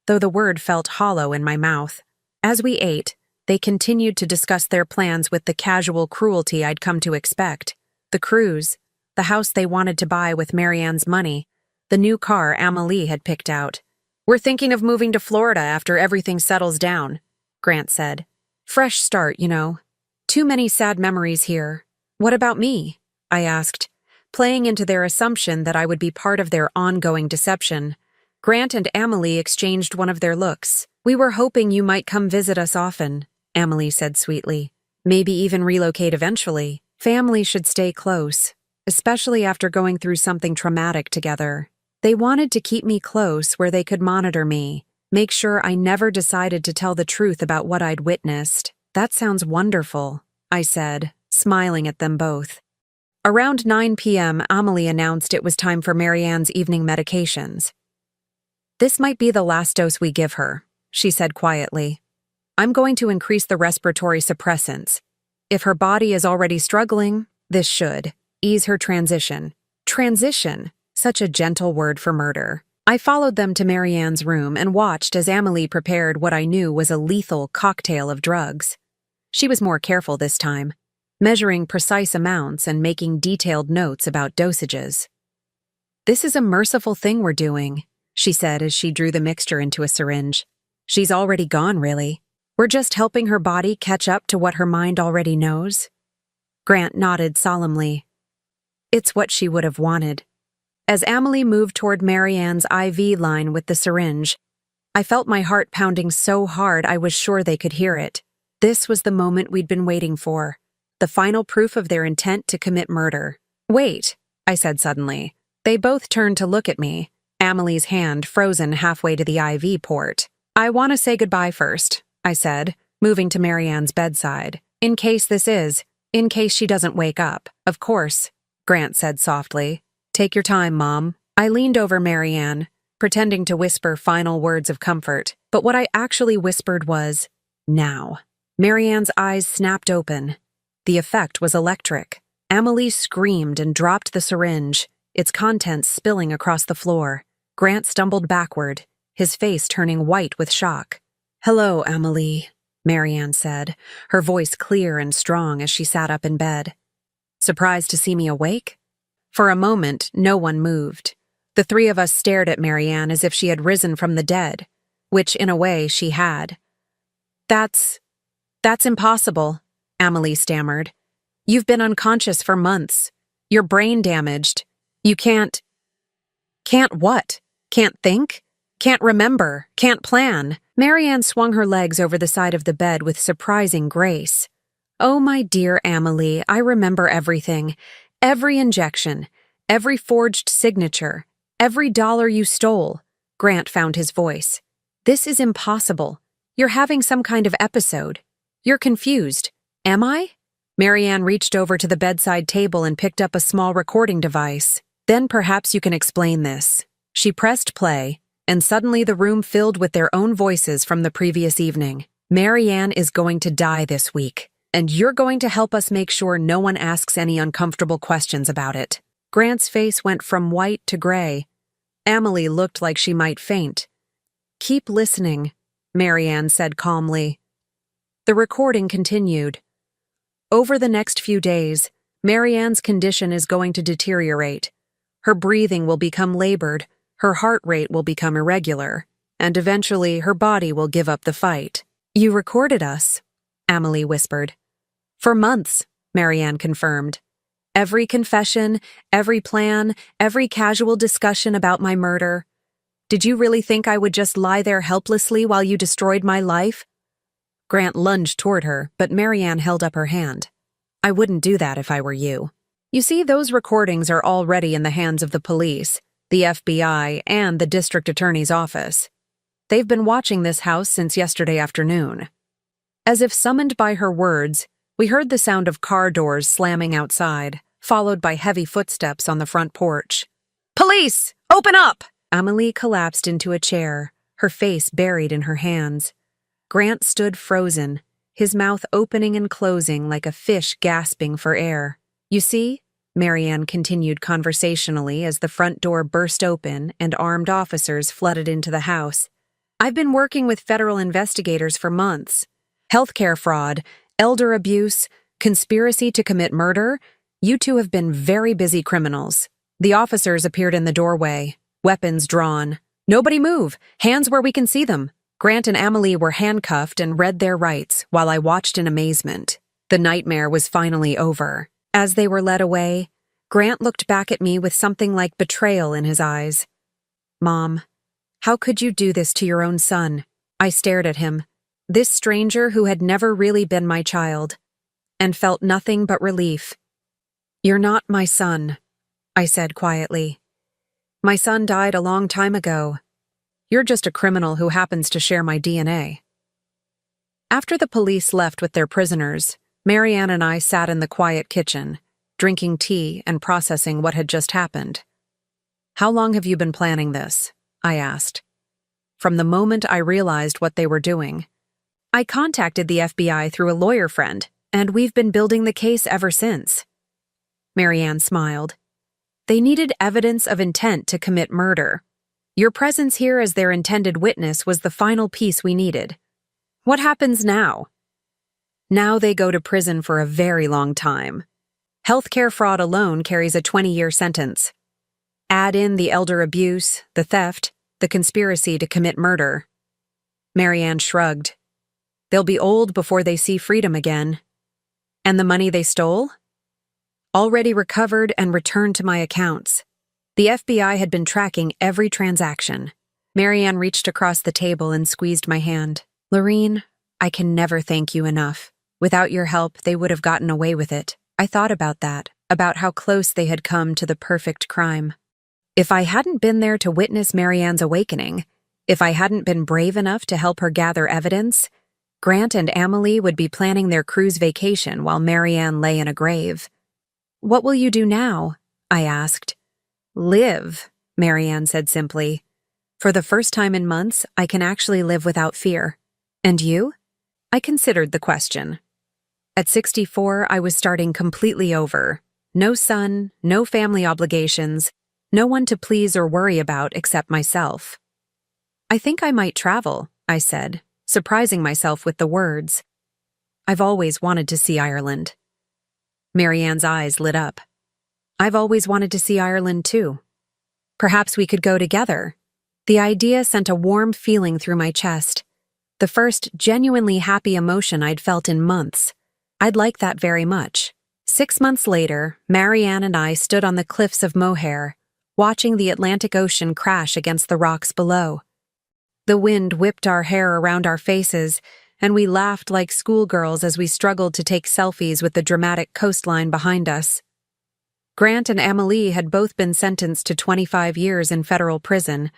A: though the word felt hollow in my mouth. As we ate, they continued to discuss their plans with the casual cruelty I'd come to expect. The cruise, the house they wanted to buy with Marianne's money, the new car Amelie had picked out. "We're thinking of moving to Florida after everything settles down," Grant said. "Fresh start, you know. Too many sad memories here." "What about me?" I asked, playing into their assumption that I would be part of their ongoing deception. Grant and Amelie exchanged one of their looks. "We were hoping you might come visit us often," Amelie said sweetly. "Maybe even relocate eventually. Family should stay close, especially after going through something traumatic together." They wanted to keep me close where they could monitor me, make sure I never decided to tell the truth about what I'd witnessed. That sounds wonderful. I said, smiling at them both. Around 9 p.m., Amelie announced it was time for Marianne's evening medications. "This might be the last dose we give her," she said quietly. "I'm going to increase the respiratory suppressants. If her body is already struggling, this should ease her transition." Transition, such a gentle word for murder. I followed them to Marianne's room and watched as Amelie prepared what I knew was a lethal cocktail of drugs. She was more careful this time, measuring precise amounts and making detailed notes about dosages. "This is a merciful thing we're doing," she said as she drew the mixture into a syringe. "She's already gone, really. We're just helping her body catch up to what her mind already knows." Grant nodded solemnly. It's what she would have wanted. As Amelie moved toward Marianne's IV line with the syringe, I felt my heart pounding so hard I was sure they could hear it. This was the moment we'd been waiting for, the final proof of their intent to commit murder. "Wait," I said suddenly. They both turned to look at me, Amelie's hand frozen halfway to the IV port. "I want to say goodbye first," I said, moving to Marianne's bedside. In case she doesn't wake up." "Of course," Grant said softly. "Take your time, Mom." I leaned over Marianne, pretending to whisper final words of comfort, but what I actually whispered was, "Now." Marianne's eyes snapped open. The effect was electric. Amelie screamed and dropped the syringe, its contents spilling across the floor. Grant stumbled backward, his face turning white with shock. "Hello, Amelie," Marianne said, her voice clear and strong as she sat up in bed. "Surprised to see me awake?" For a moment, no one moved. The three of us stared at Marianne as if she had risen from the dead, which in a way she had. That's impossible," Amelie stammered. "You've been unconscious for months. Your brain damaged. You can't what? Can't think? Can't remember? Can't plan?" Marianne swung her legs over the side of the bed with surprising grace. "Oh, my dear Amelie, I remember everything. Every injection, every forged signature, every dollar you stole." Grant found his voice. "This is impossible. You're having some kind of episode. You're confused. Am I?" Marianne reached over to the bedside table and picked up a small recording device. "Then perhaps you can explain this." She pressed play, and suddenly the room filled with their own voices from the previous evening. "Marianne is going to die this week, and you're going to help us make sure no one asks any uncomfortable questions about it." Grant's face went from white to gray. Amelie looked like she might faint. "Keep listening," Marianne said calmly. The recording continued. "Over the next few days, Marianne's condition is going to deteriorate. Her breathing will become labored, her heart rate will become irregular, and eventually her body will give up the fight." "You recorded us," Amelie whispered. "For months," Marianne confirmed. "Every confession, every plan, every casual discussion about my murder. Did you really think I would just lie there helplessly while you destroyed my life?" Grant lunged toward her, but Marianne held up her hand. "I wouldn't do that if I were you. You see, those recordings are already in the hands of the police, the FBI, and the district attorney's office. They've been watching this house since yesterday afternoon." As if summoned by her words, we heard the sound of car doors slamming outside, followed by heavy footsteps on the front porch. "Police! Open up!" Amelie collapsed into a chair, her face buried in her hands. Grant stood frozen, his mouth opening and closing like a fish gasping for air. "You see," Marianne continued conversationally as the front door burst open and armed officers flooded into the house. "I've been working with federal investigators for months. Healthcare fraud, elder abuse, conspiracy to commit murder. You two have been very busy criminals." The officers appeared in the doorway, weapons drawn. "Nobody move! Hands where we can see them!" Grant and Amelie were handcuffed and read their rights while I watched in amazement. The nightmare was finally over. As they were led away, Grant looked back at me with something like betrayal in his eyes. "Mom, how could you do this to your own son?" I stared at him, this stranger who had never really been my child, and felt nothing but relief. "You're not my son," I said quietly. "My son died a long time ago. You're just a criminal who happens to share my DNA." After the police left with their prisoners, Marianne and I sat in the quiet kitchen, drinking tea and processing what had just happened. "How long have you been planning this?" I asked. "From the moment I realized what they were doing. I contacted the FBI through a lawyer friend, and we've been building the case ever since." Marianne smiled. "They needed evidence of intent to commit murder. Your presence here as their intended witness was the final piece we needed. What happens now?" "Now they go to prison for a very long time. Healthcare fraud alone carries a 20-year sentence. Add in the elder abuse, the theft, the conspiracy to commit murder." Marianne shrugged. "They'll be old before they see freedom again." "And the money they stole?" "Already recovered and returned to my accounts. The FBI had been tracking every transaction." Marianne reached across the table and squeezed my hand. "Lorene, I can never thank you enough. Without your help, they would have gotten away with it." I thought about that, about how close they had come to the perfect crime. If I hadn't been there to witness Marianne's awakening, if I hadn't been brave enough to help her gather evidence, Grant and Amelie would be planning their cruise vacation while Marianne lay in a grave. "What will you do now?" I asked. "Live," Marianne said simply. "For the first time in months, I can actually live without fear. And you?" I considered the question. At 64, I was starting completely over. No son, no family obligations, no one to please or worry about except myself. "I think I might travel," I said, surprising myself with the words. "I've always wanted to see Ireland." Marianne's eyes lit up. "I've always wanted to see Ireland too. Perhaps we could go together." The idea sent a warm feeling through my chest, the first genuinely happy emotion I'd felt in months. I'd like that very much. 6 months later, Marianne and I stood on the cliffs of Moher, watching the Atlantic Ocean crash against the rocks below. The wind whipped our hair around our faces, and we laughed like schoolgirls as we struggled to take selfies with the dramatic coastline behind us. Grant and Amelie had both been sentenced to 25 years in federal prison.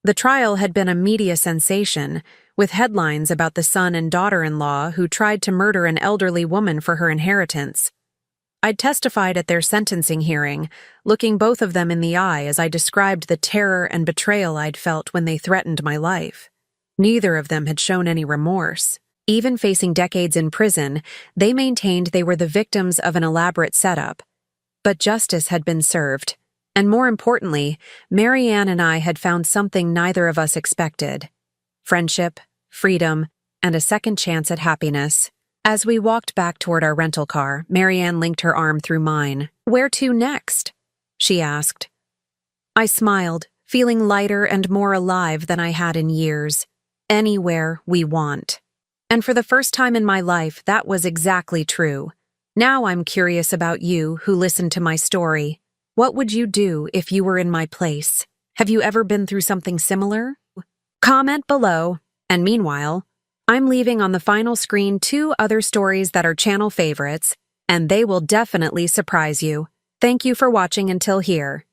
A: The trial had been a media sensation, with headlines about the son and daughter-in-law who tried to murder an elderly woman for her inheritance. I'd testified at their sentencing hearing, looking both of them in the eye as I described the terror and betrayal I'd felt when they threatened my life. Neither of them had shown any remorse. Even facing decades in prison, they maintained they were the victims of an elaborate setup. But justice had been served, and more importantly, Marianne and I had found something neither of us expected: friendship, freedom, and a second chance at happiness. As we walked back toward our rental car, Marianne linked her arm through mine. "Where to next?" she asked. I smiled, feeling lighter and more alive than I had in years. Anywhere we want. And for the first time in my life, that was exactly true. Now I'm curious about you who listened to my story. What would you do if you were in my place? Have you ever been through something similar? Comment below. And meanwhile, I'm leaving on the final screen 2 other stories that are channel favorites, and they will definitely surprise you. Thank you for watching until here.